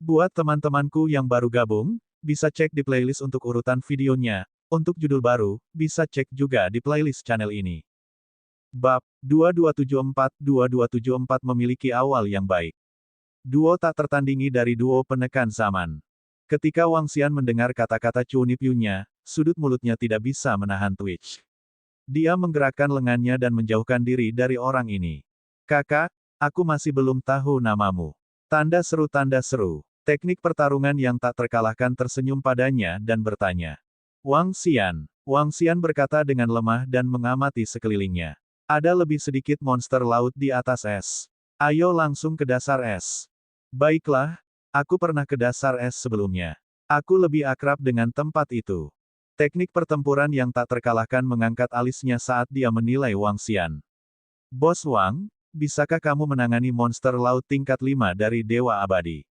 Buat teman-temanku yang baru gabung, bisa cek di playlist untuk urutan videonya. Untuk judul baru, bisa cek juga di playlist channel ini. Bab 2274 memiliki awal yang baik. Duo tak tertandingi dari duo penekan zaman. Ketika Wang Xian mendengar kata-kata Chu Nipyu-nya, sudut mulutnya tidak bisa menahan twitch. Dia menggerakkan lengannya dan menjauhkan diri dari orang ini. Kakak, aku masih belum tahu namamu. Tanda seru. Teknik pertarungan yang tak terkalahkan tersenyum padanya dan bertanya. Wang Xian. Wang Xian berkata dengan lemah dan mengamati sekelilingnya. Ada lebih sedikit monster laut di atas es. Ayo langsung ke dasar es. Baiklah, aku pernah ke dasar es sebelumnya. Aku lebih akrab dengan tempat itu. Teknik pertempuran yang tak terkalahkan mengangkat alisnya saat dia menilai Wang Xian. Bos Wang, bisakah kamu menangani monster laut tingkat 5 dari Dewa Abadi?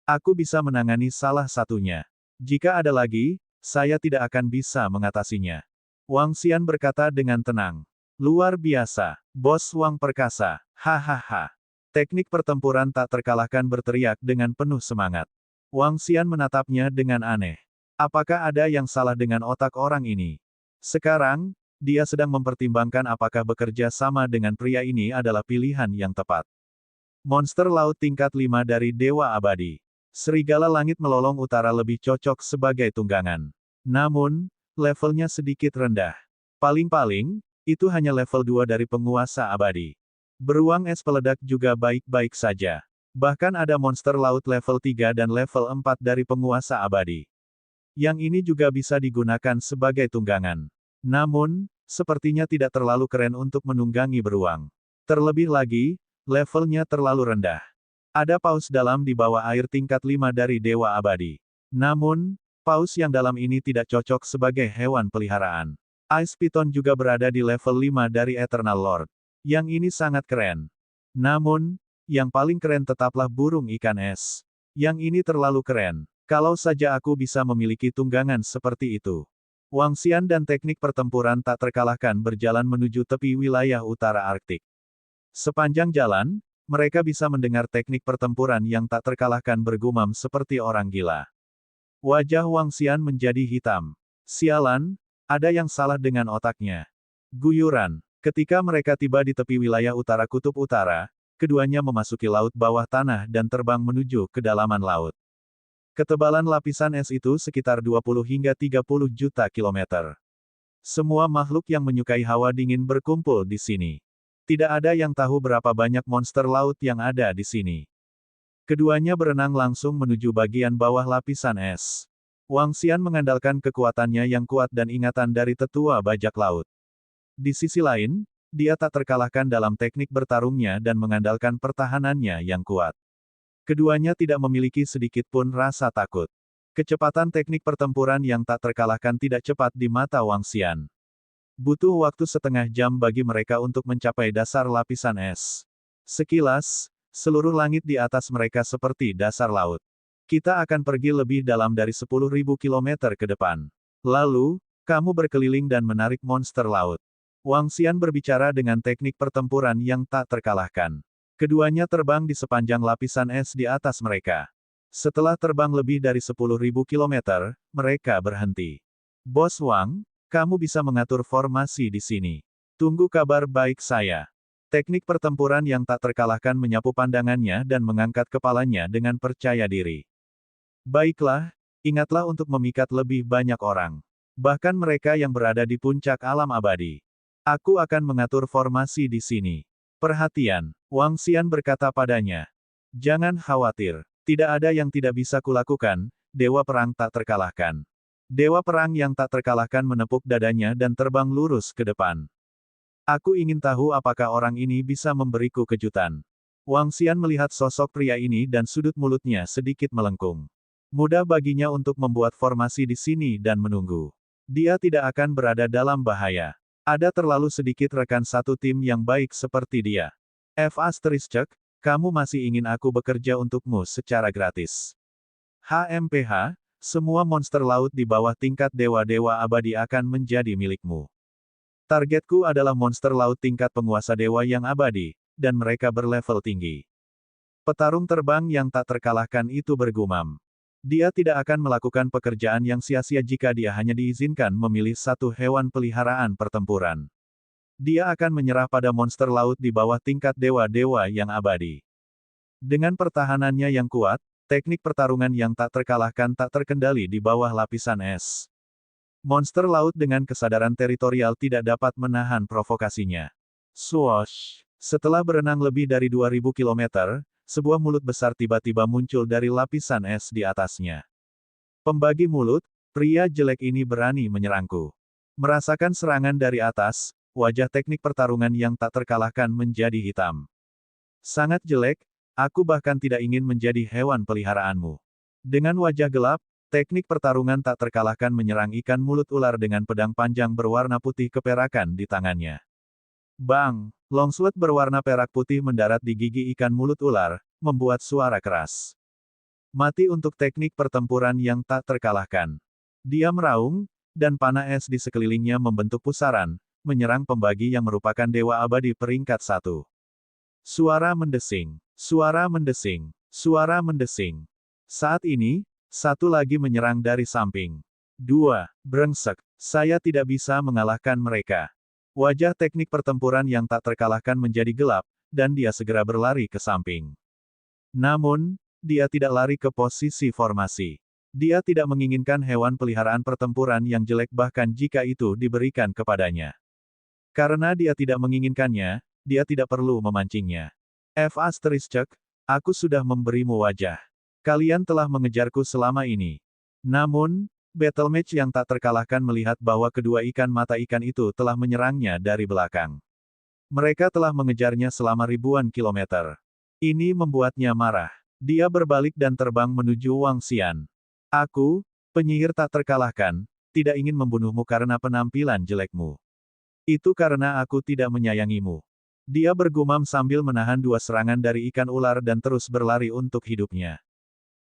Aku bisa menangani salah satunya. Jika ada lagi, saya tidak akan bisa mengatasinya. Wang Xian berkata dengan tenang. Luar biasa, Bos Wang perkasa, hahaha. Teknik pertempuran tak terkalahkan berteriak dengan penuh semangat. Wang Xian menatapnya dengan aneh. Apakah ada yang salah dengan otak orang ini? Sekarang, dia sedang mempertimbangkan apakah bekerja sama dengan pria ini adalah pilihan yang tepat. Monster laut tingkat 5 dari Dewa Abadi. Serigala langit melolong utara lebih cocok sebagai tunggangan. Namun, levelnya sedikit rendah. Paling-paling, itu hanya level 2 dari penguasa abadi. Beruang es peledak juga baik-baik saja. Bahkan ada monster laut level 3 dan level 4 dari penguasa abadi. Yang ini juga bisa digunakan sebagai tunggangan. Namun, sepertinya tidak terlalu keren untuk menunggangi beruang. Terlebih lagi, levelnya terlalu rendah. Ada paus dalam di bawah air tingkat 5 dari Dewa Abadi. Namun, paus yang dalam ini tidak cocok sebagai hewan peliharaan. Ice Python juga berada di level 5 dari Eternal Lord. Yang ini sangat keren. Namun, yang paling keren tetaplah burung ikan es. Yang ini terlalu keren. Kalau saja aku bisa memiliki tunggangan seperti itu. Wang Xian dan teknik pertempuran tak terkalahkan berjalan menuju tepi wilayah utara Arktik. Sepanjang jalan, mereka bisa mendengar teknik pertempuran yang tak terkalahkan bergumam seperti orang gila. Wajah Wang Xian menjadi hitam. Sialan, ada yang salah dengan otaknya. Guyuran. Ketika mereka tiba di tepi wilayah utara kutub utara, keduanya memasuki laut bawah tanah dan terbang menuju kedalaman laut. Ketebalan lapisan es itu sekitar 20 hingga 30 juta kilometer. Semua makhluk yang menyukai hawa dingin berkumpul di sini. Tidak ada yang tahu berapa banyak monster laut yang ada di sini. Keduanya berenang langsung menuju bagian bawah lapisan es. Wang Xian mengandalkan kekuatannya yang kuat dan ingatan dari tetua bajak laut. Di sisi lain, dia tak terkalahkan dalam teknik bertarungnya dan mengandalkan pertahanannya yang kuat. Keduanya tidak memiliki sedikit pun rasa takut. Kecepatan teknik pertempuran yang tak terkalahkan tidak cepat di mata Wang Xian. Butuh waktu setengah jam bagi mereka untuk mencapai dasar lapisan es. Sekilas, seluruh langit di atas mereka seperti dasar laut. Kita akan pergi lebih dalam dari 10.000 kilometer ke depan. Lalu, kamu berkeliling dan menarik monster laut. Wang Xian berbicara dengan teknik pertempuran yang tak terkalahkan. Keduanya terbang di sepanjang lapisan es di atas mereka. Setelah terbang lebih dari 10.000 kilometer, mereka berhenti. Bos Wang, kamu bisa mengatur formasi di sini. Tunggu kabar baik saya. Teknik pertempuran yang tak terkalahkan menyapu pandangannya dan mengangkat kepalanya dengan percaya diri. Baiklah, ingatlah untuk memikat lebih banyak orang. Bahkan mereka yang berada di puncak alam abadi. Aku akan mengatur formasi di sini. Perhatian, Wang Xian berkata padanya. Jangan khawatir, tidak ada yang tidak bisa kulakukan, Dewa Perang tak terkalahkan. Dewa Perang yang tak terkalahkan menepuk dadanya dan terbang lurus ke depan. Aku ingin tahu apakah orang ini bisa memberiku kejutan. Wang Xian melihat sosok pria ini dan sudut mulutnya sedikit melengkung. Mudah baginya untuk membuat formasi di sini dan menunggu. Dia tidak akan berada dalam bahaya. Ada terlalu sedikit rekan satu tim yang baik seperti dia. Kamu masih ingin aku bekerja untukmu secara gratis. HMPH, semua monster laut di bawah tingkat dewa-dewa abadi akan menjadi milikmu. Targetku adalah monster laut tingkat penguasa dewa yang abadi, dan mereka berlevel tinggi. Petarung terbang yang tak terkalahkan itu bergumam. Dia tidak akan melakukan pekerjaan yang sia-sia jika dia hanya diizinkan memilih satu hewan peliharaan pertempuran. Dia akan menyerah pada monster laut di bawah tingkat dewa-dewa yang abadi. Dengan pertahanannya yang kuat, teknik pertarungan yang tak terkalahkan tak terkendali di bawah lapisan es. Monster laut dengan kesadaran teritorial tidak dapat menahan provokasinya. Swoosh! Setelah berenang lebih dari 2000 km, sebuah mulut besar tiba-tiba muncul dari lapisan es di atasnya. Pembagi mulut, pria jelek ini berani menyerangku. Merasakan serangan dari atas, wajah teknik pertarungan yang tak terkalahkan menjadi hitam. Sangat jelek, aku bahkan tidak ingin menjadi hewan peliharaanmu. Dengan wajah gelap, teknik pertarungan tak terkalahkan menyerang ikan mulut ular dengan pedang panjang berwarna putih keperakan di tangannya. Bang! Longsword berwarna perak putih mendarat di gigi ikan mulut ular, membuat suara keras. Mati untuk teknik pertempuran yang tak terkalahkan. Dia meraung, dan panah es di sekelilingnya membentuk pusaran, menyerang pembagi yang merupakan dewa abadi peringkat 1. Suara mendesing. Suara mendesing. Suara mendesing. Saat ini, satu lagi menyerang dari samping. 2. Brengsek. Saya tidak bisa mengalahkan mereka. Wajah teknik pertempuran yang tak terkalahkan menjadi gelap, dan dia segera berlari ke samping. Namun, dia tidak lari ke posisi formasi. Dia tidak menginginkan hewan peliharaan pertempuran yang jelek bahkan jika itu diberikan kepadanya. Karena dia tidak menginginkannya, dia tidak perlu memancingnya. Aku sudah memberimu wajah. Kalian telah mengejarku selama ini. Namun, Battle Mage yang tak terkalahkan melihat bahwa kedua ikan mata ikan itu telah menyerangnya dari belakang. Mereka telah mengejarnya selama ribuan kilometer. Ini membuatnya marah. Dia berbalik dan terbang menuju Wang Xian. Aku, penyihir tak terkalahkan, tidak ingin membunuhmu karena penampilan jelekmu. Itu karena aku tidak menyayangimu. Dia bergumam sambil menahan dua serangan dari ikan ular dan terus berlari untuk hidupnya.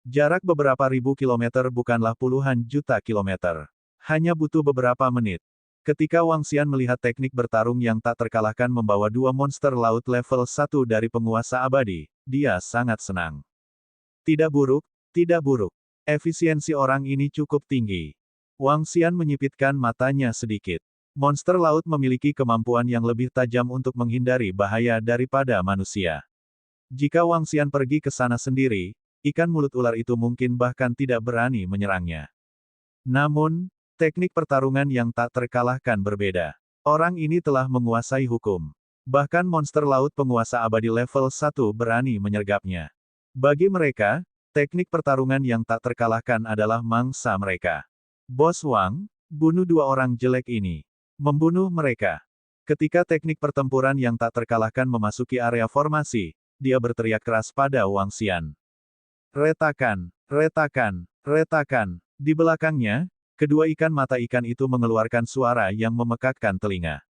Jarak beberapa ribu kilometer bukanlah puluhan juta kilometer. Hanya butuh beberapa menit. Ketika Wang Xian melihat teknik bertarung yang tak terkalahkan membawa dua monster laut level 1 dari penguasa abadi, dia sangat senang. Tidak buruk, tidak buruk. Efisiensi orang ini cukup tinggi. Wang Xian menyipitkan matanya sedikit. Monster laut memiliki kemampuan yang lebih tajam untuk menghindari bahaya daripada manusia. Jika Wang Xian pergi ke sana sendiri, ikan mulut ular itu mungkin bahkan tidak berani menyerangnya. Namun, teknik pertarungan yang tak terkalahkan berbeda. Orang ini telah menguasai hukum. Bahkan monster laut penguasa abadi level 1 berani menyergapnya. Bagi mereka, teknik pertarungan yang tak terkalahkan adalah mangsa mereka. Bos Wang, bunuh dua orang jelek ini. Membunuh mereka. Ketika teknik pertempuran yang tak terkalahkan memasuki area formasi, dia berteriak keras pada Wang Xian. Retakan, retakan, retakan. Di belakangnya, kedua ikan mata ikan itu mengeluarkan suara yang memekakkan telinga.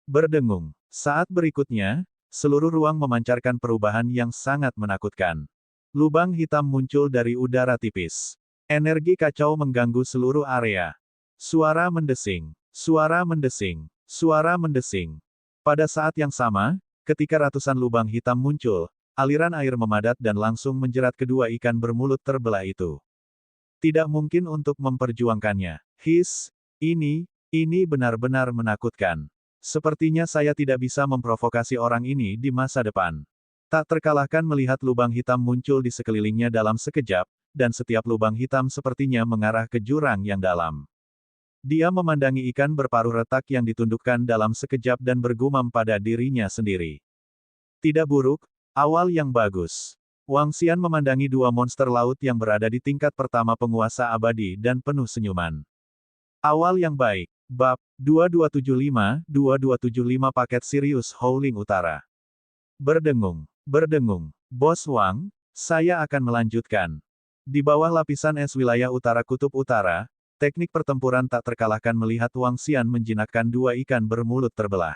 Berdengung. Saat berikutnya, seluruh ruang memancarkan perubahan yang sangat menakutkan. Lubang hitam muncul dari udara tipis. Energi kacau mengganggu seluruh area. Suara mendesing. Suara mendesing. Suara mendesing. Pada saat yang sama, ketika ratusan lubang hitam muncul, aliran air memadat dan langsung menjerat kedua ikan bermulut terbelah itu. Tidak mungkin untuk memperjuangkannya. Ini benar-benar menakutkan. Sepertinya saya tidak bisa memprovokasi orang ini di masa depan. Tak terkalahkan melihat lubang hitam muncul di sekelilingnya dalam sekejap, dan setiap lubang hitam sepertinya mengarah ke jurang yang dalam. Dia memandangi ikan berparuh retak yang ditundukkan dalam sekejap dan bergumam pada dirinya sendiri. Tidak buruk. Awal yang bagus. Wang Xian memandangi dua monster laut yang berada di tingkat pertama penguasa abadi dan penuh senyuman. Awal yang baik. Bab 2275 paket Sirius Howling Utara. Berdengung. Berdengung. Bos Wang, saya akan melanjutkan. Di bawah lapisan es wilayah utara kutub utara, teknik pertempuran tak terkalahkan melihat Wang Xian menjinakkan dua ikan bermulut terbelah.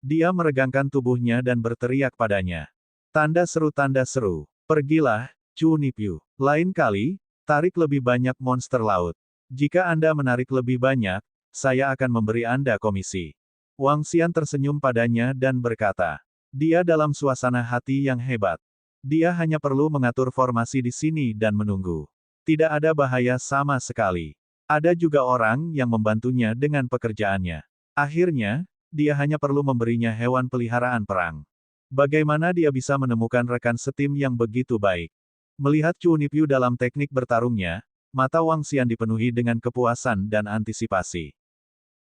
Dia meregangkan tubuhnya dan berteriak padanya. Tanda seru, pergilah, Chu Nipyu. Lain kali, tarik lebih banyak monster laut. Jika Anda menarik lebih banyak, saya akan memberi Anda komisi. Wang Xian tersenyum padanya dan berkata. Dia dalam suasana hati yang hebat. Dia hanya perlu mengatur formasi di sini dan menunggu. Tidak ada bahaya sama sekali. Ada juga orang yang membantunya dengan pekerjaannya. Akhirnya, dia hanya perlu memberinya hewan peliharaan perang. Bagaimana dia bisa menemukan rekan setim yang begitu baik? Melihat Chu Nipyu dalam teknik bertarungnya, mata Wang Xian dipenuhi dengan kepuasan dan antisipasi.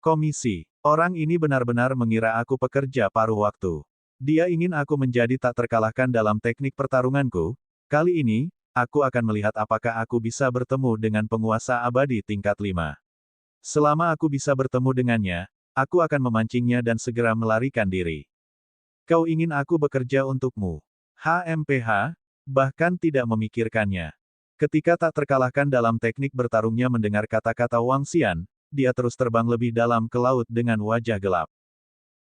Komisi, orang ini benar-benar mengira aku pekerja paruh waktu. Dia ingin aku menjadi tak terkalahkan dalam teknik pertarunganku. Kali ini, aku akan melihat apakah aku bisa bertemu dengan penguasa abadi tingkat 5. Selama aku bisa bertemu dengannya, aku akan memancingnya dan segera melarikan diri. Kau ingin aku bekerja untukmu? HMPH, bahkan tidak memikirkannya. Ketika tak terkalahkan dalam teknik bertarungnya mendengar kata-kata Wang Xian, dia terus terbang lebih dalam ke laut dengan wajah gelap.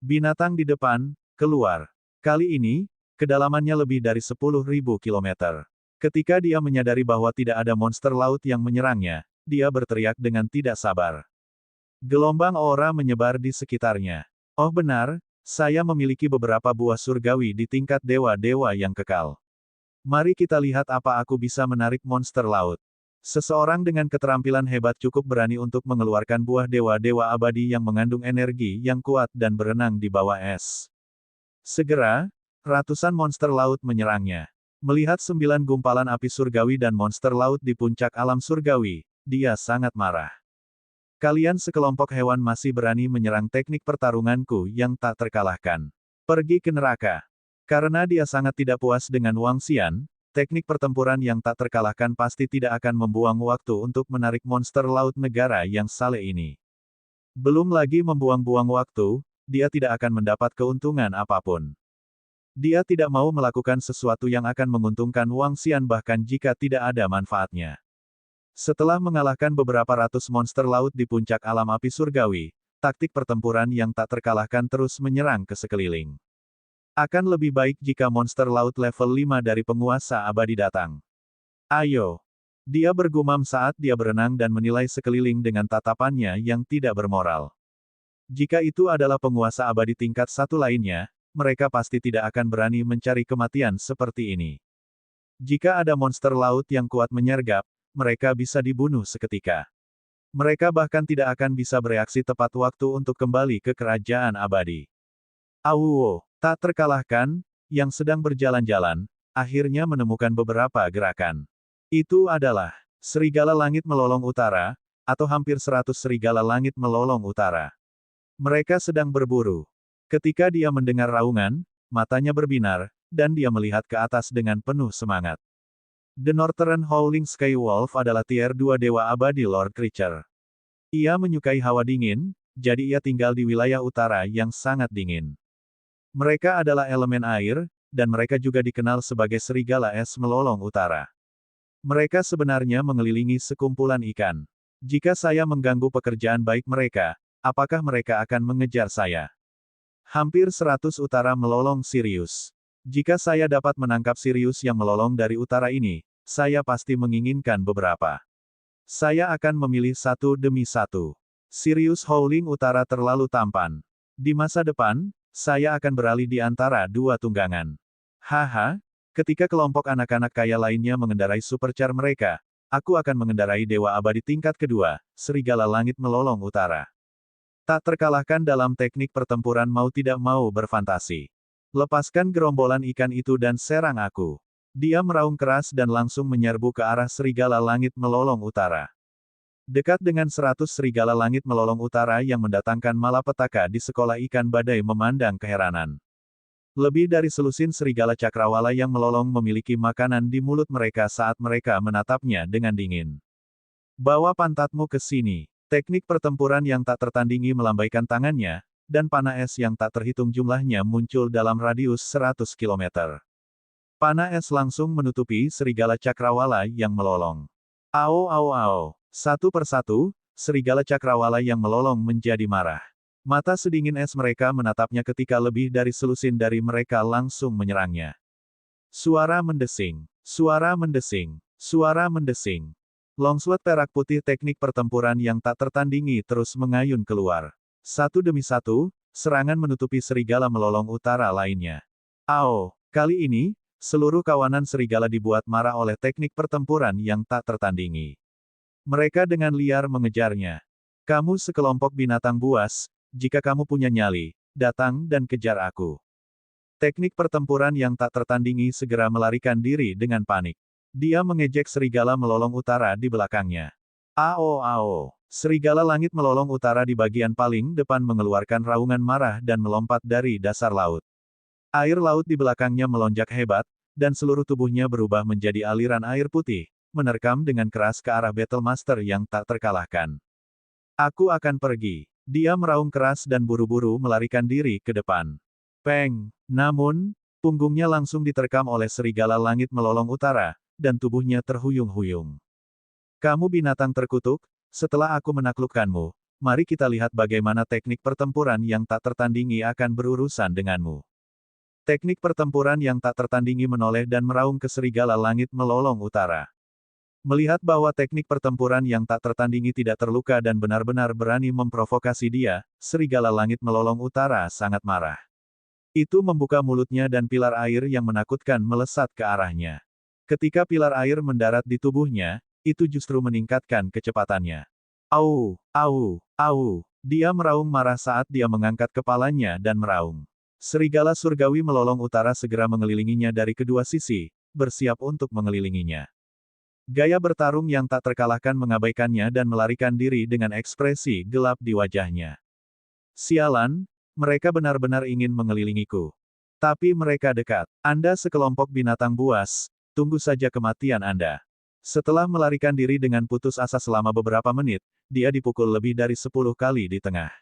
Binatang di depan, keluar. Kali ini, kedalamannya lebih dari 10.000 kilometer. Ketika dia menyadari bahwa tidak ada monster laut yang menyerangnya, dia berteriak dengan tidak sabar. Gelombang aura menyebar di sekitarnya. Oh benar, saya memiliki beberapa buah surgawi di tingkat dewa-dewa yang kekal. Mari kita lihat apa aku bisa menarik monster laut. Seseorang dengan keterampilan hebat cukup berani untuk mengeluarkan buah dewa-dewa abadi yang mengandung energi yang kuat dan berenang di bawah es. Segera, ratusan monster laut menyerangnya. Melihat 9 gumpalan api surgawi dan monster laut di puncak alam surgawi, dia sangat marah. Kalian sekelompok hewan masih berani menyerang teknik pertarunganku yang tak terkalahkan. Pergi ke neraka. Karena dia sangat tidak puas dengan Wang Xian, teknik pertempuran yang tak terkalahkan pasti tidak akan membuang waktu untuk menarik monster laut negara yang saleh ini. Belum lagi membuang-buang waktu, dia tidak akan mendapat keuntungan apapun. Dia tidak mau melakukan sesuatu yang akan menguntungkan Wang Xian bahkan jika tidak ada manfaatnya. Setelah mengalahkan beberapa ratus monster laut di puncak alam api surgawi, taktik pertempuran yang tak terkalahkan terus menyerang ke sekeliling. Akan lebih baik jika monster laut level 5 dari penguasa abadi datang. Ayo. Dia bergumam saat dia berenang dan menilai sekeliling dengan tatapannya yang tidak bermoral. Jika itu adalah penguasa abadi tingkat 1 lainnya, mereka pasti tidak akan berani mencari kematian seperti ini. Jika ada monster laut yang kuat menyergap, mereka bisa dibunuh seketika. Mereka bahkan tidak akan bisa bereaksi tepat waktu untuk kembali ke kerajaan abadi. Awuo, tak terkalahkan, yang sedang berjalan-jalan, akhirnya menemukan beberapa gerakan. Itu adalah serigala langit melolong utara, atau hampir 100 serigala langit melolong utara. Mereka sedang berburu. Ketika dia mendengar raungan, matanya berbinar, dan dia melihat ke atas dengan penuh semangat. The Northern Howling Sky Wolf adalah tier 2 dewa abadi Lord Creature. Ia menyukai hawa dingin, jadi ia tinggal di wilayah utara yang sangat dingin. Mereka adalah elemen air, dan mereka juga dikenal sebagai serigala es melolong utara. Mereka sebenarnya mengelilingi sekumpulan ikan. Jika saya mengganggu pekerjaan baik mereka, apakah mereka akan mengejar saya? Hampir 100 utara melolong Sirius. Jika saya dapat menangkap Sirius yang melolong dari utara ini, saya pasti menginginkan beberapa. Saya akan memilih satu demi satu. Sirius Howling Utara terlalu tampan. Di masa depan, saya akan beralih di antara dua tunggangan. Haha, ketika kelompok anak-anak kaya lainnya mengendarai supercar mereka, aku akan mengendarai dewa abadi tingkat kedua, serigala langit melolong utara. Tak terkalahkan dalam teknik pertempuran mau tidak mau berfantasi. Lepaskan gerombolan ikan itu dan serang aku. Dia meraung keras dan langsung menyerbu ke arah serigala langit melolong utara. Dekat dengan 100 serigala langit melolong utara yang mendatangkan malapetaka di sekolah ikan badai memandang keheranan. Lebih dari selusin serigala cakrawala yang melolong memiliki makanan di mulut mereka saat mereka menatapnya dengan dingin. Bawa pantatmu ke sini. Teknik pertempuran yang tak tertandingi melambaikan tangannya, dan panah es yang tak terhitung jumlahnya muncul dalam radius 100 km. Panah es langsung menutupi serigala cakrawala yang melolong. Ao ao ao. Satu persatu, serigala cakrawala yang melolong menjadi marah. Mata sedingin es mereka menatapnya ketika lebih dari selusin dari mereka langsung menyerangnya. Suara mendesing. Suara mendesing. Suara mendesing. Longsword perak putih teknik pertempuran yang tak tertandingi terus mengayun keluar. Satu demi satu, serangan menutupi serigala melolong utara lainnya. Ao, kali ini, Seluruh kawanan serigala dibuat marah oleh teknik pertempuran yang tak tertandingi. Mereka dengan liar mengejarnya. Kamu sekelompok binatang buas, jika kamu punya nyali, datang dan kejar aku. Teknik pertempuran yang tak tertandingi segera melarikan diri dengan panik. Dia mengejek serigala melolong utara di belakangnya. Ao ao. Serigala langit melolong utara di bagian paling depan mengeluarkan raungan marah dan melompat dari dasar laut. Air laut di belakangnya melonjak hebat, dan seluruh tubuhnya berubah menjadi aliran air putih, menerkam dengan keras ke arah Battle Master yang tak terkalahkan. Aku akan pergi. Dia meraung keras dan buru-buru melarikan diri ke depan. Peng! Namun, punggungnya langsung diterkam oleh serigala langit melolong utara, dan tubuhnya terhuyung-huyung. Kamu binatang terkutuk, setelah aku menaklukkanmu, mari kita lihat bagaimana teknik pertempuran yang tak tertandingi akan berurusan denganmu. Teknik pertempuran yang tak tertandingi menoleh dan meraung ke serigala langit melolong utara. Melihat bahwa teknik pertempuran yang tak tertandingi tidak terluka dan benar-benar berani memprovokasi dia, serigala langit melolong utara sangat marah. Itu membuka mulutnya dan pilar air yang menakutkan melesat ke arahnya. Ketika pilar air mendarat di tubuhnya, itu justru meningkatkan kecepatannya. Au, au, au. Dia meraung marah saat dia mengangkat kepalanya dan meraung. Serigala surgawi melolong utara segera mengelilinginya dari kedua sisi, bersiap untuk mengelilinginya. Gaya bertarung yang tak terkalahkan mengabaikannya dan melarikan diri dengan ekspresi gelap di wajahnya. Sialan, mereka benar-benar ingin mengelilingiku. Tapi mereka dekat. Anda sekelompok binatang buas, tunggu saja kematian Anda. Setelah melarikan diri dengan putus asa selama beberapa menit, dia dipukul lebih dari 10 kali di tengah.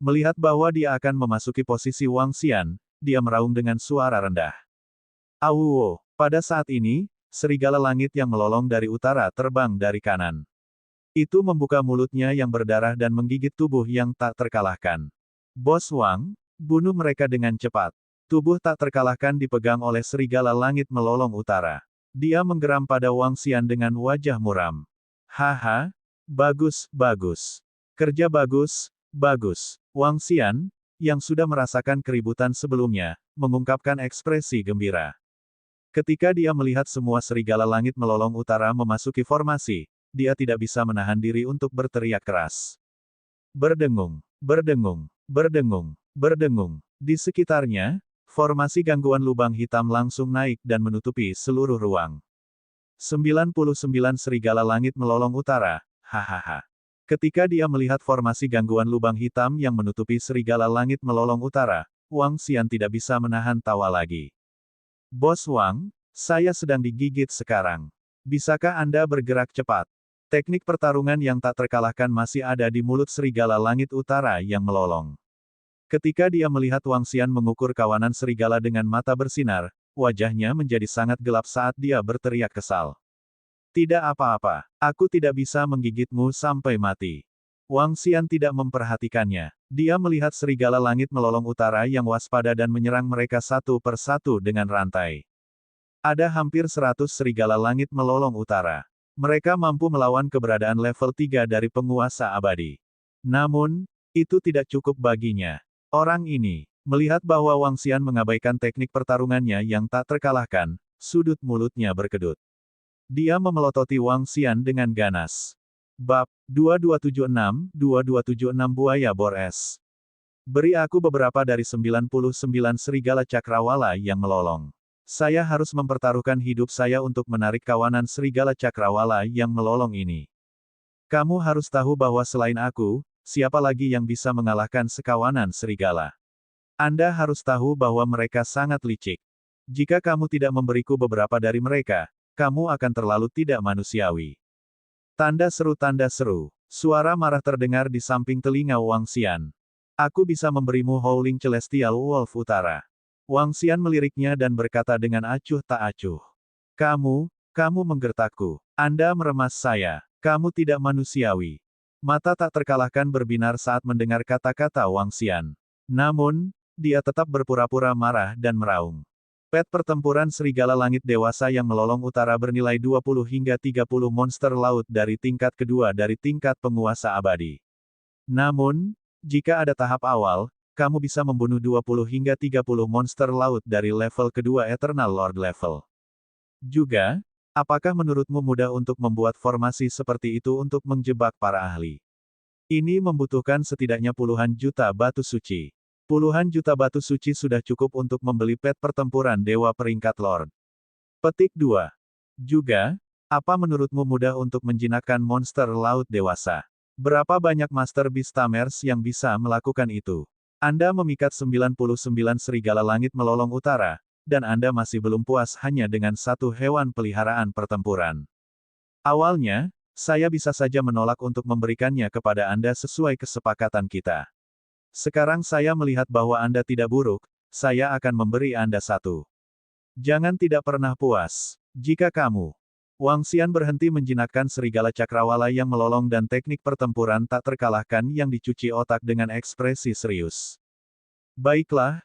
Melihat bahwa dia akan memasuki posisi Wang Xian, dia meraung dengan suara rendah. Auwo! Pada saat ini, serigala langit yang melolong dari utara terbang dari kanan. Itu membuka mulutnya yang berdarah dan menggigit tubuh yang tak terkalahkan. Bos Wang, bunuh mereka dengan cepat. Tubuh tak terkalahkan dipegang oleh serigala langit melolong utara. Dia menggeram pada Wang Xian dengan wajah muram. Haha, bagus, bagus. Kerja bagus, bagus. Wang Xian, yang sudah merasakan keributan sebelumnya, mengungkapkan ekspresi gembira. Ketika dia melihat semua serigala langit melolong utara memasuki formasi, dia tidak bisa menahan diri untuk berteriak keras. Berdengung, berdengung, berdengung, berdengung. Di sekitarnya, formasi gangguan lubang hitam langsung naik dan menutupi seluruh ruang. 99 serigala langit melolong utara, hahaha. Ketika dia melihat formasi gangguan lubang hitam yang menutupi serigala langit melolong utara, Wang Xian tidak bisa menahan tawa lagi. Bos Wang, saya sedang digigit sekarang. Bisakah Anda bergerak cepat? Teknik pertarungan yang tak terkalahkan masih ada di mulut serigala langit utara yang melolong. Ketika dia melihat Wang Xian mengukur kawanan serigala dengan mata bersinar, wajahnya menjadi sangat gelap saat dia berteriak kesal. Tidak apa-apa, aku tidak bisa menggigitmu sampai mati. Wang Xian tidak memperhatikannya. Dia melihat serigala langit melolong utara yang waspada dan menyerang mereka satu per satu dengan rantai. Ada hampir 100 serigala langit melolong utara. Mereka mampu melawan keberadaan level 3 dari penguasa abadi. Namun, itu tidak cukup baginya. Orang ini, melihat bahwa Wang Xian mengabaikan teknik pertarungannya yang tak terkalahkan, sudut mulutnya berkedut. Dia memelototi Wang Xian dengan ganas. Bab 2276 Buaya Bor Es. Beri aku beberapa dari 99 serigala cakrawala yang melolong. Saya harus mempertaruhkan hidup saya untuk menarik kawanan serigala cakrawala yang melolong ini. Kamu harus tahu bahwa selain aku, siapa lagi yang bisa mengalahkan sekawanan serigala? Anda harus tahu bahwa mereka sangat licik. Jika kamu tidak memberiku beberapa dari mereka, kamu akan terlalu tidak manusiawi. Tanda seru, suara marah terdengar di samping telinga Wang Xian. Aku bisa memberimu Howling Celestial Wolf Utara. Wang Xian meliriknya dan berkata dengan acuh tak acuh. Kamu menggertakku. Anda meremas saya. Kamu tidak manusiawi. Mata tak terkalahkan berbinar saat mendengar kata-kata Wang Xian. Namun, dia tetap berpura-pura marah dan meraung. Pet pertempuran serigala langit dewasa yang melolong utara bernilai 20 hingga 30 monster laut dari tingkat kedua dari tingkat penguasa abadi. Namun, jika ada tahap awal, kamu bisa membunuh 20 hingga 30 monster laut dari level kedua Eternal Lord level. Juga, apakah menurutmu mudah untuk membuat formasi seperti itu untuk menjebak para ahli? Ini membutuhkan setidaknya puluhan juta batu suci. Puluhan juta batu suci sudah cukup untuk membeli pet pertempuran dewa peringkat Lord. Petik 2. Juga, apa menurutmu mudah untuk menjinakkan monster laut dewasa? Berapa banyak Master Beastamers yang bisa melakukan itu? Anda memikat 99 serigala langit melolong utara, dan Anda masih belum puas hanya dengan satu hewan peliharaan pertempuran. Awalnya, saya bisa saja menolak untuk memberikannya kepada Anda sesuai kesepakatan kita. Sekarang saya melihat bahwa Anda tidak buruk, saya akan memberi Anda satu. Jangan tidak pernah puas. Jika kamu, Wang Xian berhenti menjinakkan serigala cakrawala yang melolong dan teknik pertempuran tak terkalahkan yang dicuci otak dengan ekspresi serius. Baiklah,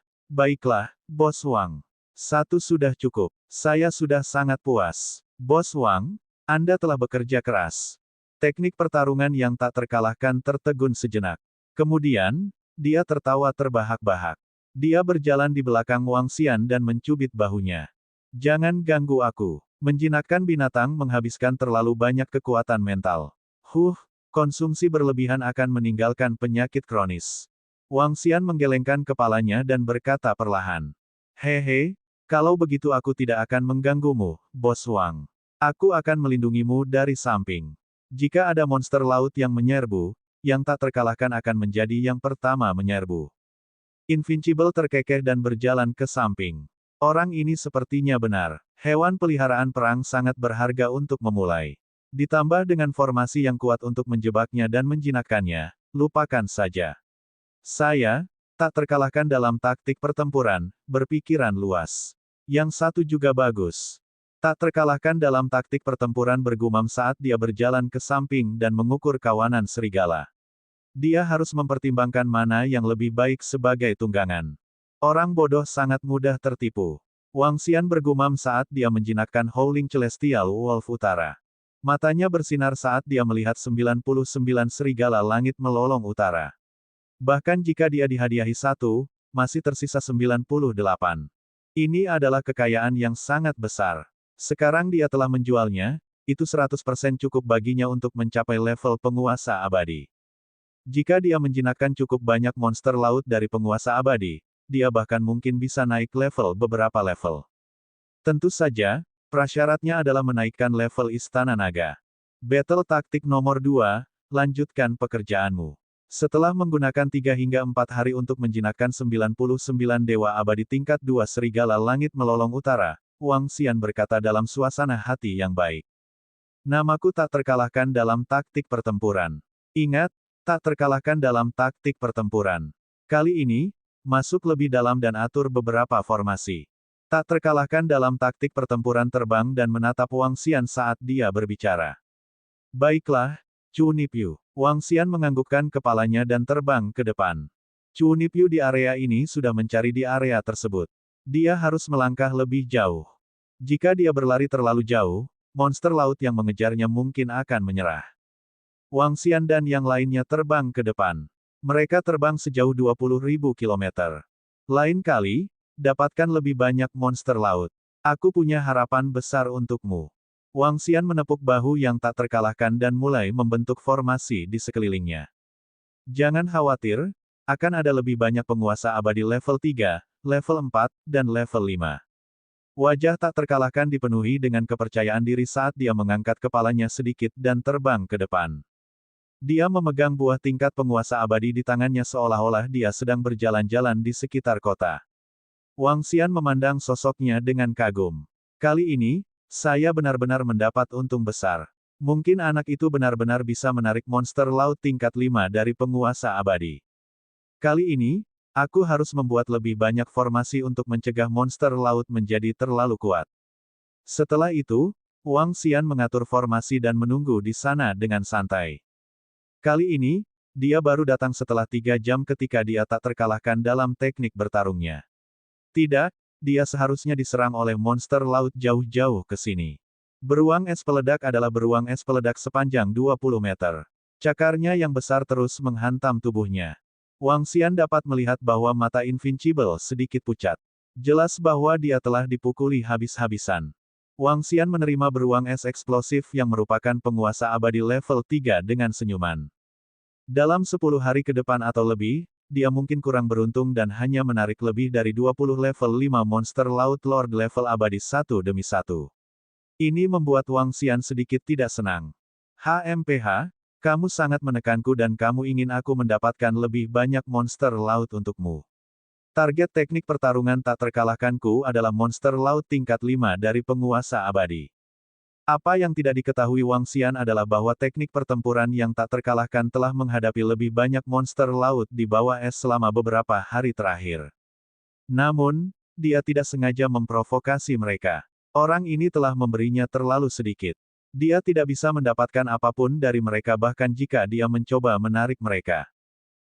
Bos Wang. Satu sudah cukup. Saya sudah sangat puas. Bos Wang, Anda telah bekerja keras. Teknik pertarungan yang tak terkalahkan tertegun sejenak. Kemudian, dia tertawa terbahak-bahak. Dia berjalan di belakang Wang Xian dan mencubit bahunya. Jangan ganggu aku. Menjinakkan binatang menghabiskan terlalu banyak kekuatan mental. Konsumsi berlebihan akan meninggalkan penyakit kronis. Wang Xian menggelengkan kepalanya dan berkata perlahan. Hehe, kalau begitu aku tidak akan mengganggumu, Bos Wang. Aku akan melindungimu dari samping. Jika ada monster laut yang menyerbu, yang tak terkalahkan akan menjadi yang pertama menyerbu. Invincible terkekeh dan berjalan ke samping. Orang ini sepertinya benar. Hewan peliharaan perang sangat berharga untuk memulai. Ditambah dengan formasi yang kuat untuk menjebaknya dan menjinakkannya, lupakan saja. Saya, tak terkalahkan dalam taktik pertempuran, berpikiran luas. Yang satu juga bagus. Tak terkalahkan dalam taktik pertempuran bergumam saat dia berjalan ke samping dan mengukur kawanan serigala. Dia harus mempertimbangkan mana yang lebih baik sebagai tunggangan. Orang bodoh sangat mudah tertipu. Wang Xian bergumam saat dia menjinakkan Howling Celestial Wolf Utara. Matanya bersinar saat dia melihat 99 serigala langit melolong utara. Bahkan jika dia dihadiahi satu, masih tersisa 98. Ini adalah kekayaan yang sangat besar. Sekarang dia telah menjualnya, itu 100% cukup baginya untuk mencapai level penguasa abadi. Jika dia menjinakkan cukup banyak monster laut dari penguasa abadi, dia bahkan mungkin bisa naik level beberapa level. Tentu saja, prasyaratnya adalah menaikkan level Istana Naga. Battle taktik nomor 2, lanjutkan pekerjaanmu. Setelah menggunakan 3 hingga 4 hari untuk menjinakkan 99 dewa abadi tingkat 2 serigala langit melolong utara, Wang Xian berkata dalam suasana hati yang baik. Namaku tak terkalahkan dalam taktik pertempuran. Ingat, tak terkalahkan dalam taktik pertempuran. Kali ini, masuk lebih dalam dan atur beberapa formasi. Tak terkalahkan dalam taktik pertempuran terbang dan menatap Wang Xian saat dia berbicara. Baiklah, Chu Nipyu. Wang Xian menganggukkan kepalanya dan terbang ke depan. Chu Nipyu di area ini sudah mencari di area tersebut. Dia harus melangkah lebih jauh. Jika dia berlari terlalu jauh, monster laut yang mengejarnya mungkin akan menyerah. Wang Xian dan yang lainnya terbang ke depan. Mereka terbang sejauh 20.000 km. Lain kali, dapatkan lebih banyak monster laut. Aku punya harapan besar untukmu. Wang Xian menepuk bahu yang tak terkalahkan dan mulai membentuk formasi di sekelilingnya. Jangan khawatir, akan ada lebih banyak penguasa abadi level 3, level 4, dan level 5. Wajah tak terkalahkan dipenuhi dengan kepercayaan diri saat dia mengangkat kepalanya sedikit dan terbang ke depan. Dia memegang buah tingkat penguasa abadi di tangannya seolah-olah dia sedang berjalan-jalan di sekitar kota. Wang Xian memandang sosoknya dengan kagum. Kali ini, saya benar-benar mendapat untung besar. Mungkin anak itu benar-benar bisa menarik monster laut tingkat 5 dari penguasa abadi. Kali ini, aku harus membuat lebih banyak formasi untuk mencegah monster laut menjadi terlalu kuat. Setelah itu, Wang Xian mengatur formasi dan menunggu di sana dengan santai. Kali ini, dia baru datang setelah 3 jam ketika dia tak terkalahkan dalam teknik bertarungnya. Tidak, dia seharusnya diserang oleh monster laut jauh-jauh ke sini. Beruang es peledak adalah beruang es peledak sepanjang 20 meter. Cakarnya yang besar terus menghantam tubuhnya. Wang Xian dapat melihat bahwa mata Invincible sedikit pucat. Jelas bahwa dia telah dipukuli habis-habisan. Wang Xian menerima beruang es eksplosif yang merupakan penguasa abadi level 3 dengan senyuman. Dalam 10 hari ke depan atau lebih, dia mungkin kurang beruntung dan hanya menarik lebih dari 20 level 5 monster laut Lord level abadi satu demi satu. Ini membuat Wang Xian sedikit tidak senang. HMPH, kamu sangat menekanku dan kamu ingin aku mendapatkan lebih banyak monster laut untukmu. Target teknik pertarungan tak terkalahkanku adalah monster laut tingkat 5 dari penguasa abadi. Apa yang tidak diketahui Wang Xian adalah bahwa teknik pertempuran yang tak terkalahkan telah menghadapi lebih banyak monster laut di bawah es selama beberapa hari terakhir. Namun, dia tidak sengaja memprovokasi mereka. Orang ini telah memberinya terlalu sedikit. Dia tidak bisa mendapatkan apapun dari mereka bahkan jika dia mencoba menarik mereka.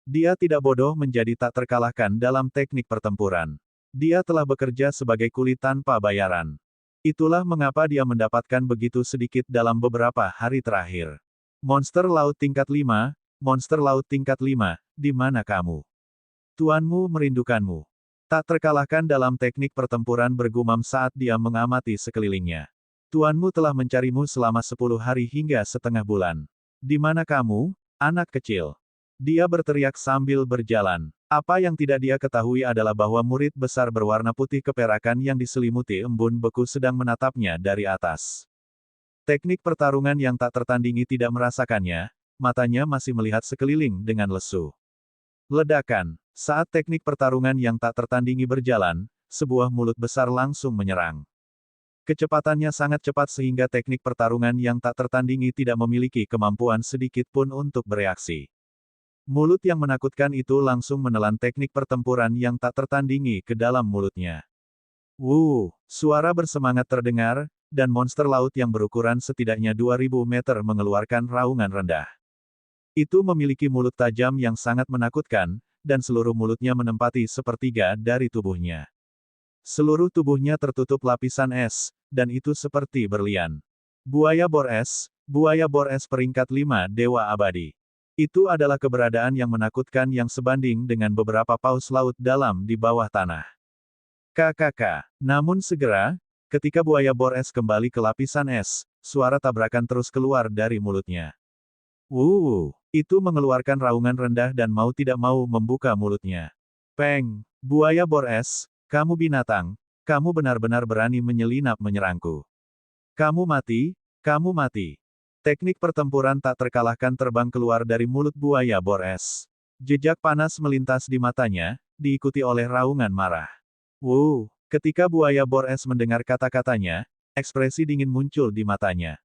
Dia tidak bodoh menjadi tak terkalahkan dalam teknik pertempuran. Dia telah bekerja sebagai kuli tanpa bayaran. Itulah mengapa dia mendapatkan begitu sedikit dalam beberapa hari terakhir. Monster laut tingkat 5, monster laut tingkat 5, di mana kamu? Tuanmu merindukanmu. Tak terkalahkan dalam teknik pertempuran bergumam saat dia mengamati sekelilingnya. Tuanmu telah mencarimu selama 10 hari hingga setengah bulan. Di mana kamu, anak kecil? Dia berteriak sambil berjalan. Apa yang tidak dia ketahui adalah bahwa murid besar berwarna putih keperakan yang diselimuti embun beku sedang menatapnya dari atas. Teknik pertarungan yang tak tertandingi tidak merasakannya, matanya masih melihat sekeliling dengan lesu. Ledakan. Saat teknik pertarungan yang tak tertandingi berjalan, sebuah mulut besar langsung menyerang. Kecepatannya sangat cepat sehingga teknik pertarungan yang tak tertandingi tidak memiliki kemampuan sedikit pun untuk bereaksi. Mulut yang menakutkan itu langsung menelan teknik pertempuran yang tak tertandingi ke dalam mulutnya. Suara bersemangat terdengar, dan monster laut yang berukuran setidaknya 2000 meter mengeluarkan raungan rendah. Itu memiliki mulut tajam yang sangat menakutkan, dan seluruh mulutnya menempati sepertiga dari tubuhnya. Seluruh tubuhnya tertutup lapisan es, dan itu seperti berlian. Buaya bor es peringkat 5 Dewa Abadi. Itu adalah keberadaan yang menakutkan yang sebanding dengan beberapa paus laut dalam di bawah tanah. KKK. Namun segera, ketika buaya bor es kembali ke lapisan es, suara tabrakan terus keluar dari mulutnya. Itu mengeluarkan raungan rendah dan mau tidak mau membuka mulutnya. Peng, buaya bor es, kamu binatang, kamu benar-benar berani menyelinap menyerangku. Kamu mati, kamu mati. Teknik pertempuran tak terkalahkan terbang keluar dari mulut buaya bor es. Jejak panas melintas di matanya, diikuti oleh raungan marah. Ketika buaya bor es mendengar kata-katanya, ekspresi dingin muncul di matanya.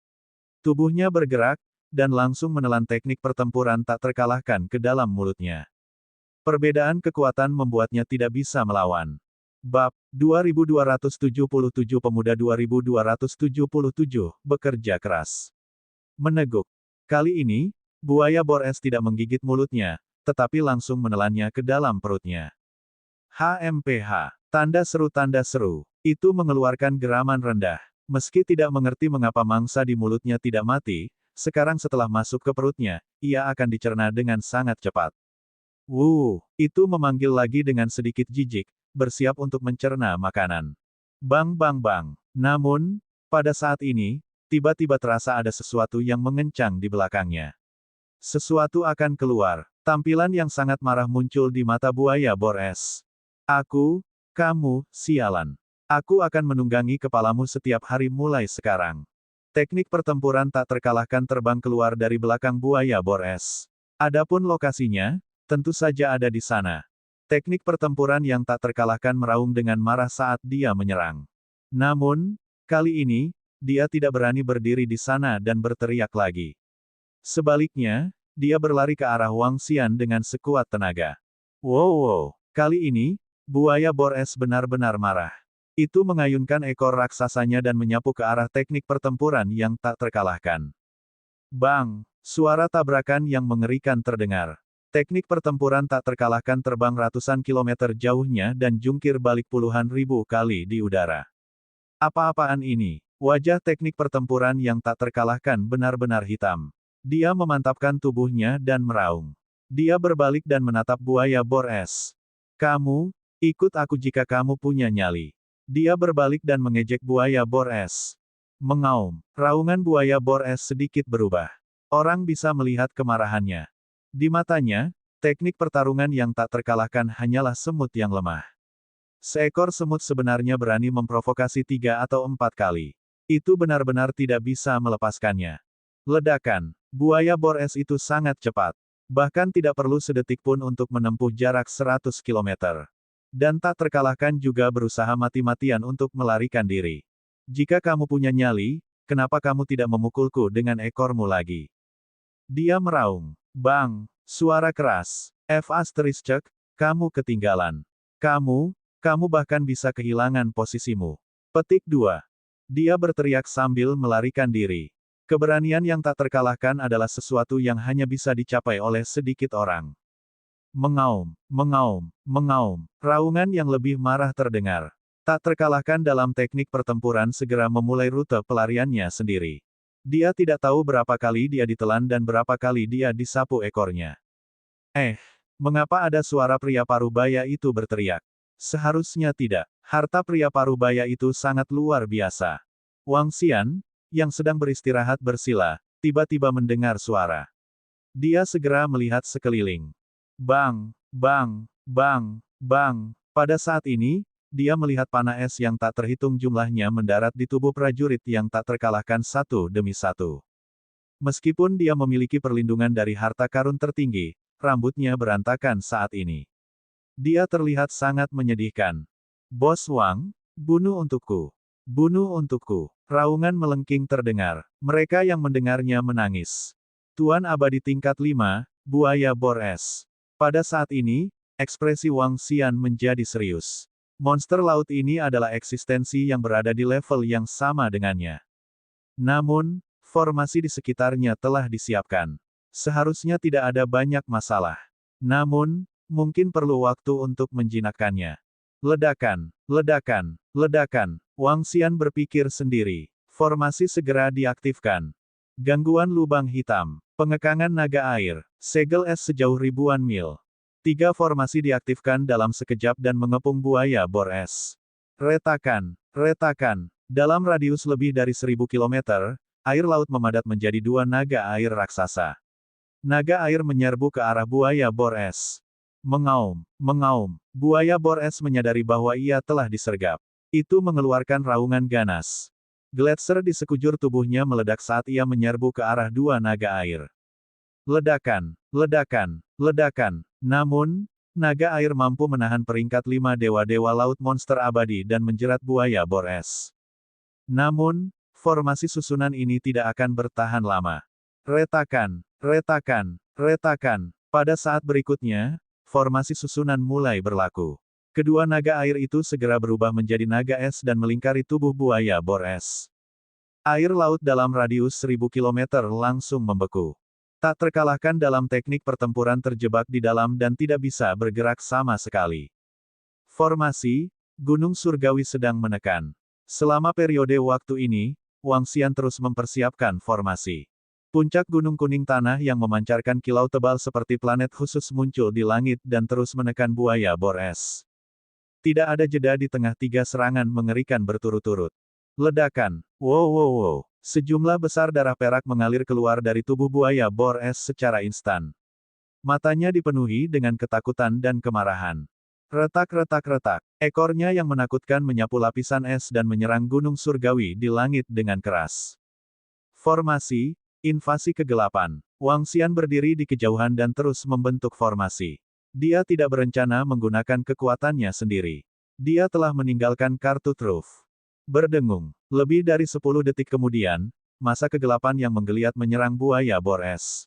Tubuhnya bergerak, dan langsung menelan teknik pertempuran tak terkalahkan ke dalam mulutnya. Perbedaan kekuatan membuatnya tidak bisa melawan. Bab 2277 Pemuda 2277 bekerja keras. Meneguk. Kali ini, buaya bor es tidak menggigit mulutnya, tetapi langsung menelannya ke dalam perutnya. HMPH. Tanda seru. Itu mengeluarkan geraman rendah. Meski tidak mengerti mengapa mangsa di mulutnya tidak mati, sekarang setelah masuk ke perutnya, ia akan dicerna dengan sangat cepat. Itu memanggil lagi dengan sedikit jijik, bersiap untuk mencerna makanan. Bang. Namun, pada saat ini, tiba-tiba terasa ada sesuatu yang mengencang di belakangnya. Sesuatu akan keluar. Tampilan yang sangat marah muncul di mata buaya bor es. Kamu, sialan. Aku akan menunggangi kepalamu setiap hari mulai sekarang. Teknik pertempuran tak terkalahkan terbang keluar dari belakang buaya bor es. Adapun lokasinya, tentu saja ada di sana. Teknik pertempuran yang tak terkalahkan meraung dengan marah saat dia menyerang. Namun, kali ini, dia tidak berani berdiri di sana dan berteriak lagi. Sebaliknya, dia berlari ke arah Wang Xian dengan sekuat tenaga. Kali ini, buaya bor es benar-benar marah. Itu mengayunkan ekor raksasanya dan menyapu ke arah teknik pertempuran yang tak terkalahkan. Bang! Suara tabrakan yang mengerikan terdengar. Teknik pertempuran tak terkalahkan terbang ratusan kilometer jauhnya dan jungkir balik puluhan ribu kali di udara. Apa-apaan ini? Wajah teknik pertempuran yang tak terkalahkan benar-benar hitam. Dia memantapkan tubuhnya dan meraung. Dia berbalik dan menatap buaya bor es. Kamu, ikut aku jika kamu punya nyali. Dia berbalik dan mengejek buaya bor es. Mengaum. Raungan buaya bor es sedikit berubah. Orang bisa melihat kemarahannya. Di matanya, teknik pertarungan yang tak terkalahkan hanyalah semut yang lemah. Seekor semut sebenarnya berani memprovokasi 3 atau 4 kali. Itu benar-benar tidak bisa melepaskannya. Ledakan. Buaya bor es itu sangat cepat. Bahkan tidak perlu sedetik pun untuk menempuh jarak 100 km. Dan tak terkalahkan juga berusaha mati-matian untuk melarikan diri. Jika kamu punya nyali, kenapa kamu tidak memukulku dengan ekormu lagi? Dia meraung. Bang! Suara keras. Kamu ketinggalan. Kamu bahkan bisa kehilangan posisimu. Petik 2. Dia berteriak sambil melarikan diri. Keberanian yang tak terkalahkan adalah sesuatu yang hanya bisa dicapai oleh sedikit orang. Mengaum, mengaum, mengaum. Raungan yang lebih marah terdengar. Tak terkalahkan dalam teknik pertempuran segera memulai rute pelariannya sendiri. Dia tidak tahu berapa kali dia ditelan dan berapa kali dia disapu ekornya. Mengapa ada suara pria parubaya itu berteriak? Seharusnya tidak. Harta pria parubaya itu sangat luar biasa. Wang Xian, yang sedang beristirahat bersila, tiba-tiba mendengar suara. Dia segera melihat sekeliling. Bang, bang, bang, bang. Pada saat ini, dia melihat panah es yang tak terhitung jumlahnya mendarat di tubuh prajurit yang tak terkalahkan satu demi satu. Meskipun dia memiliki perlindungan dari harta karun tertinggi, rambutnya berantakan saat ini. Dia terlihat sangat menyedihkan. Bos Wang, bunuh untukku. Bunuh untukku. Raungan melengking terdengar. Mereka yang mendengarnya menangis. Tuan abadi tingkat 5, buaya bor es. Pada saat ini, ekspresi Wang Xian menjadi serius. Monster laut ini adalah eksistensi yang berada di level yang sama dengannya. Namun, formasi di sekitarnya telah disiapkan. Seharusnya tidak ada banyak masalah. Namun, mungkin perlu waktu untuk menjinakkannya. Ledakan, ledakan, ledakan. Wang Xian berpikir sendiri. Formasi segera diaktifkan. Gangguan lubang hitam. Pengekangan naga air. Segel es sejauh ribuan mil. 3 formasi diaktifkan dalam sekejap dan mengepung buaya bor es. Retakan, retakan. Dalam radius lebih dari 1000 km, air laut memadat menjadi 2 naga air raksasa. Naga air menyerbu ke arah buaya bor es. Mengaum, mengaum. Buaya bor es menyadari bahwa ia telah disergap. Itu mengeluarkan raungan ganas. Gletser di sekujur tubuhnya meledak saat ia menyerbu ke arah 2 naga air. Ledakan, ledakan, ledakan. Namun, naga air mampu menahan peringkat 5 dewa-dewa laut monster abadi dan menjerat buaya bor es. Namun, formasi susunan ini tidak akan bertahan lama. Retakan, retakan, retakan. Pada saat berikutnya, formasi susunan mulai berlaku. Kedua naga air itu segera berubah menjadi naga es dan melingkari tubuh buaya bor es. Air laut dalam radius 1000 km langsung membeku. Tak terkalahkan dalam teknik pertempuran terjebak di dalam dan tidak bisa bergerak sama sekali. Formasi, Gunung Surgawi sedang menekan. Selama periode waktu ini, Wang Xian terus mempersiapkan formasi. Puncak Gunung Kuning Tanah yang memancarkan kilau tebal seperti planet khusus muncul di langit dan terus menekan buaya bor es. Tidak ada jeda di tengah 3 serangan mengerikan berturut-turut. Ledakan. Wow wow wow. Sejumlah besar darah perak mengalir keluar dari tubuh buaya bor es secara instan. Matanya dipenuhi dengan ketakutan dan kemarahan. Retak-retak-retak. Ekornya yang menakutkan menyapu lapisan es dan menyerang Gunung Surgawi di langit dengan keras. Formasi, invasi kegelapan. Wang Xian berdiri di kejauhan dan terus membentuk formasi. Dia tidak berencana menggunakan kekuatannya sendiri. Dia telah meninggalkan kartu truf. Berdengung. Lebih dari 10 detik kemudian, masa kegelapan yang menggeliat menyerang buaya bor es.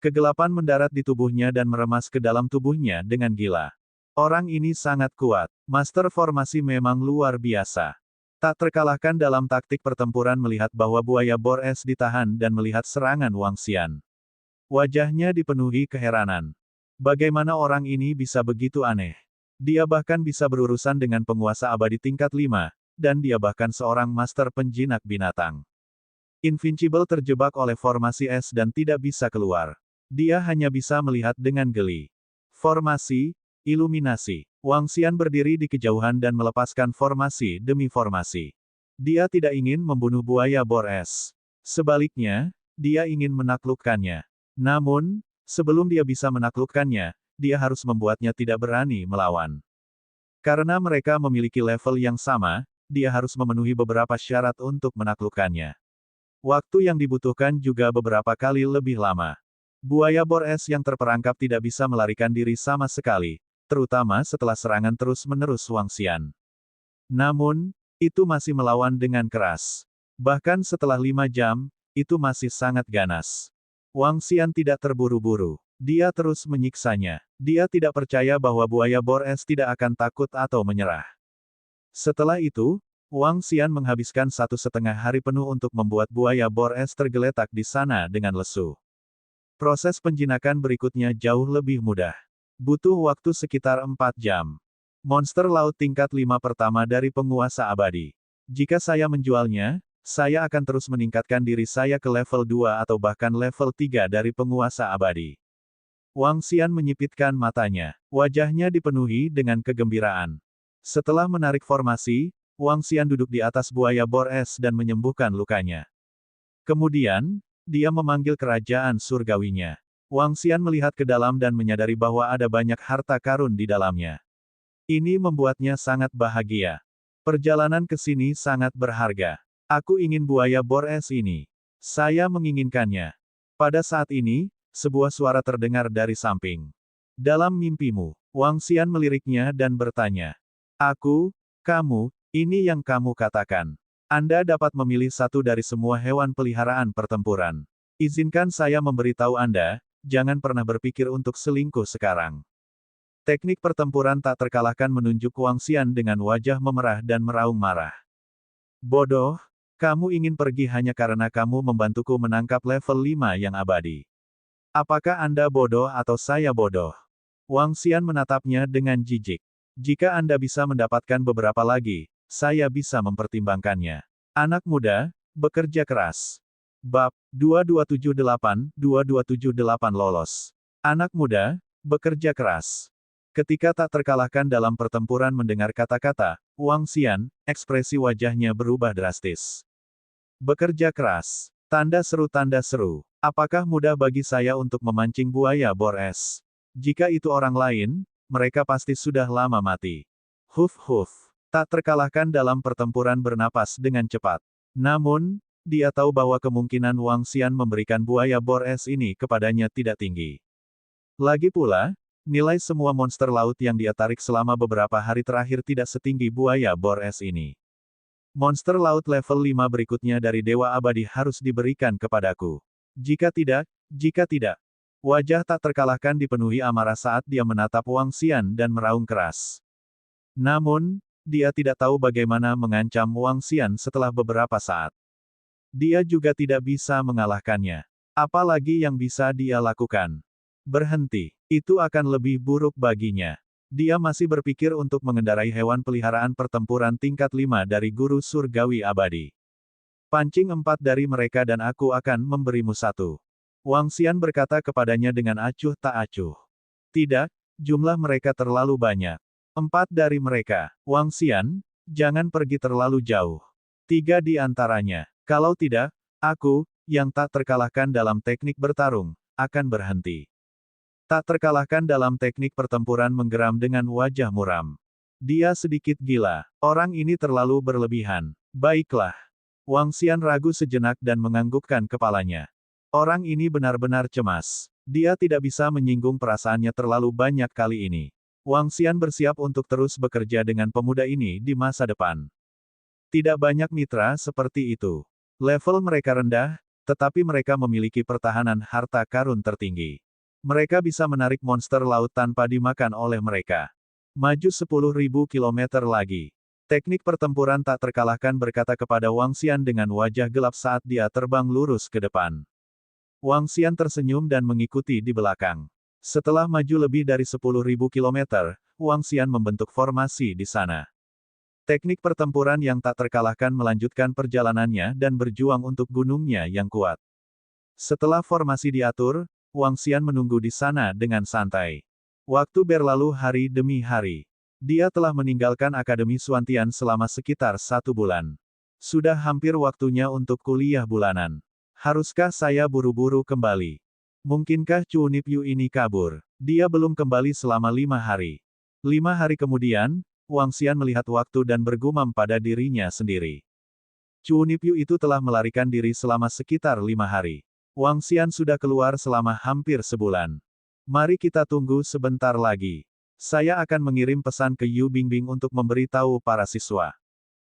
Kegelapan mendarat di tubuhnya dan meremas ke dalam tubuhnya dengan gila. Orang ini sangat kuat. Master formasi memang luar biasa. Tak terkalahkan dalam taktik pertempuran melihat bahwa buaya bor es ditahan dan melihat serangan Wang Xian. Wajahnya dipenuhi keheranan. Bagaimana orang ini bisa begitu aneh? Dia bahkan bisa berurusan dengan penguasa abadi tingkat 5, dan dia bahkan seorang master penjinak binatang. Invincible terjebak oleh formasi es dan tidak bisa keluar. Dia hanya bisa melihat dengan geli. Formasi, iluminasi. Wang Xian berdiri di kejauhan dan melepaskan formasi demi formasi. Dia tidak ingin membunuh buaya bor es. Sebaliknya, dia ingin menaklukkannya. Namun, sebelum dia bisa menaklukkannya, dia harus membuatnya tidak berani melawan. Karena mereka memiliki level yang sama, dia harus memenuhi beberapa syarat untuk menaklukkannya. Waktu yang dibutuhkan juga beberapa kali lebih lama. Buaya bor es yang terperangkap tidak bisa melarikan diri sama sekali, terutama setelah serangan terus-menerus Wang Xian. Namun, itu masih melawan dengan keras. Bahkan setelah 5 jam, itu masih sangat ganas. Wang Xian tidak terburu-buru. Dia terus menyiksanya. Dia tidak percaya bahwa buaya bor es tidak akan takut atau menyerah. Setelah itu, Wang Xian menghabiskan 1,5 hari penuh untuk membuat buaya bor es tergeletak di sana dengan lesu. Proses penjinakan berikutnya jauh lebih mudah. Butuh waktu sekitar 4 jam. Monster laut tingkat 5 pertama dari penguasa abadi. Jika saya menjualnya, saya akan terus meningkatkan diri saya ke level 2 atau bahkan level 3 dari penguasa abadi. Wang Xian menyipitkan matanya. Wajahnya dipenuhi dengan kegembiraan. Setelah menarik formasi, Wang Xian duduk di atas buaya bor es dan menyembuhkan lukanya. Kemudian, dia memanggil kerajaan surgawinya. Wang Xian melihat ke dalam dan menyadari bahwa ada banyak harta karun di dalamnya. Ini membuatnya sangat bahagia. Perjalanan ke sini sangat berharga. Aku ingin buaya bor es ini. Saya menginginkannya. Pada saat ini, sebuah suara terdengar dari samping. Dalam mimpimu, Wang Xian meliriknya dan bertanya. Kamu, ini yang kamu katakan. Anda dapat memilih satu dari semua hewan peliharaan pertempuran. Izinkan saya memberitahu Anda, jangan pernah berpikir untuk selingkuh sekarang. Teknik pertempuran tak terkalahkan menunjuk Wang Xian dengan wajah memerah dan meraung marah. Bodoh, kamu ingin pergi hanya karena kamu membantuku menangkap level 5 yang abadi. Apakah Anda bodoh atau saya bodoh? Wang Xian menatapnya dengan jijik. Jika Anda bisa mendapatkan beberapa lagi, saya bisa mempertimbangkannya. Anak muda, bekerja keras. Bab 2278 lolos. Anak muda, bekerja keras. Ketika tak terkalahkan dalam pertempuran mendengar kata-kata Wang Xian, ekspresi wajahnya berubah drastis. Bekerja keras. Tanda seru. Apakah mudah bagi saya untuk memancing buaya bor es? Jika itu orang lain, mereka pasti sudah lama mati. Huf. Tak terkalahkan dalam pertempuran bernapas dengan cepat. Namun, dia tahu bahwa kemungkinan Wang Xian memberikan buaya bor es ini kepadanya tidak tinggi. Lagi pula, nilai semua monster laut yang dia tarik selama beberapa hari terakhir tidak setinggi buaya bor es ini. Monster laut level 5 berikutnya dari Dewa Abadi harus diberikan kepadaku. Jika tidak, wajah tak terkalahkan dipenuhi amarah saat dia menatap Wang Xian dan meraung keras. Namun, dia tidak tahu bagaimana mengancam Wang Xian setelah beberapa saat. Dia juga tidak bisa mengalahkannya. Apalagi yang bisa dia lakukan? Berhenti. Itu akan lebih buruk baginya. Dia masih berpikir untuk mengendarai hewan peliharaan pertempuran tingkat 5 dari guru surgawi abadi. Pancing 4 dari mereka dan aku akan memberimu 1. Wang Xian berkata kepadanya dengan acuh tak acuh. Tidak, jumlah mereka terlalu banyak. 4 dari mereka. Wang Xian, jangan pergi terlalu jauh. 3 di antaranya. Kalau tidak, aku, yang tak terkalahkan dalam teknik bertarung, akan berhenti. Tak terkalahkan dalam teknik pertempuran menggeram dengan wajah muram. Dia sedikit gila. Orang ini terlalu berlebihan. Baiklah. Wang Xian ragu sejenak dan menganggukkan kepalanya. Orang ini benar-benar cemas. Dia tidak bisa menyinggung perasaannya terlalu banyak kali ini. Wang Xian bersiap untuk terus bekerja dengan pemuda ini di masa depan. Tidak banyak mitra seperti itu. Level mereka rendah, tetapi mereka memiliki pertahanan harta karun tertinggi. Mereka bisa menarik monster laut tanpa dimakan oleh mereka. Maju 10.000 kilometer lagi. Teknik pertempuran tak terkalahkan berkata kepada Wang Xian dengan wajah gelap saat dia terbang lurus ke depan. Wang Xian tersenyum dan mengikuti di belakang. Setelah maju lebih dari 10.000 kilometer, Wang Xian membentuk formasi di sana. Teknik pertempuran yang tak terkalahkan melanjutkan perjalanannya dan berjuang untuk gunungnya yang kuat. Setelah formasi diatur, Wang Xian menunggu di sana dengan santai. Waktu berlalu hari demi hari. Dia telah meninggalkan Akademi Suantian selama sekitar 1 bulan. Sudah hampir waktunya untuk kuliah bulanan. Haruskah saya buru-buru kembali? Mungkinkah Chu Nipyu ini kabur? Dia belum kembali selama 5 hari. 5 hari kemudian, Wang Xian melihat waktu dan bergumam pada dirinya sendiri. Chu Nipyu itu telah melarikan diri selama sekitar 5 hari. Wang Xian sudah keluar selama hampir sebulan. Mari kita tunggu sebentar lagi. Saya akan mengirim pesan ke Yu Bingbing untuk memberitahu para siswa.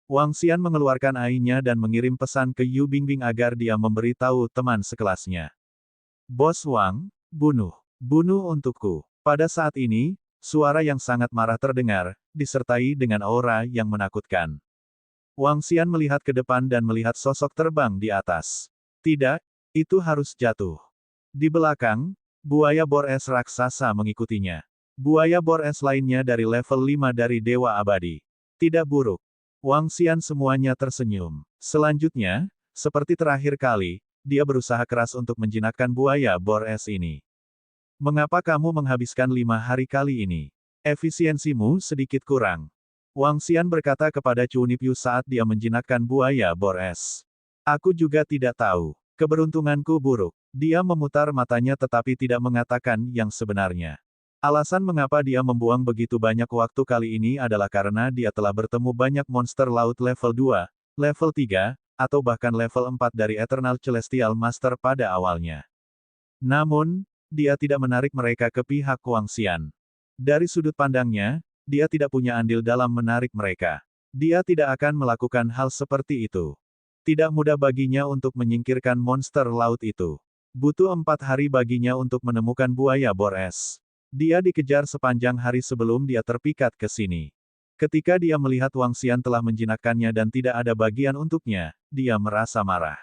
Wang Xian mengeluarkan AI-nya dan mengirim pesan ke Yu Bingbing agar dia memberitahu teman sekelasnya. Bos Wang, bunuh. Bunuh untukku. Pada saat ini, suara yang sangat marah terdengar, disertai dengan aura yang menakutkan. Wang Xian melihat ke depan dan melihat sosok terbang di atas. Tidak, itu harus jatuh. Di belakang, buaya bor es raksasa mengikutinya. Buaya bor es lainnya dari level 5 dari Dewa Abadi. Tidak buruk. Wang Xian semuanya tersenyum. Selanjutnya, seperti terakhir kali, dia berusaha keras untuk menjinakkan buaya bor es ini. Mengapa kamu menghabiskan 5 hari kali ini? Efisiensimu sedikit kurang. Wang Xian berkata kepada Chu Nipyu saat dia menjinakkan buaya bor es. Aku juga tidak tahu. Keberuntunganku buruk. Dia memutar matanya tetapi tidak mengatakan yang sebenarnya. Alasan mengapa dia membuang begitu banyak waktu kali ini adalah karena dia telah bertemu banyak monster laut level 2, level 3, atau bahkan level 4 dari Eternal Celestial Master pada awalnya. Namun, dia tidak menarik mereka ke pihak Wang Xian. Dari sudut pandangnya, dia tidak punya andil dalam menarik mereka. Dia tidak akan melakukan hal seperti itu. Tidak mudah baginya untuk menyingkirkan monster laut itu. Butuh 4 hari baginya untuk menemukan buaya bor es. Dia dikejar sepanjang hari sebelum dia terpikat ke sini. Ketika dia melihat Wang Xian telah menjinakkannya dan tidak ada bagian untuknya, dia merasa marah.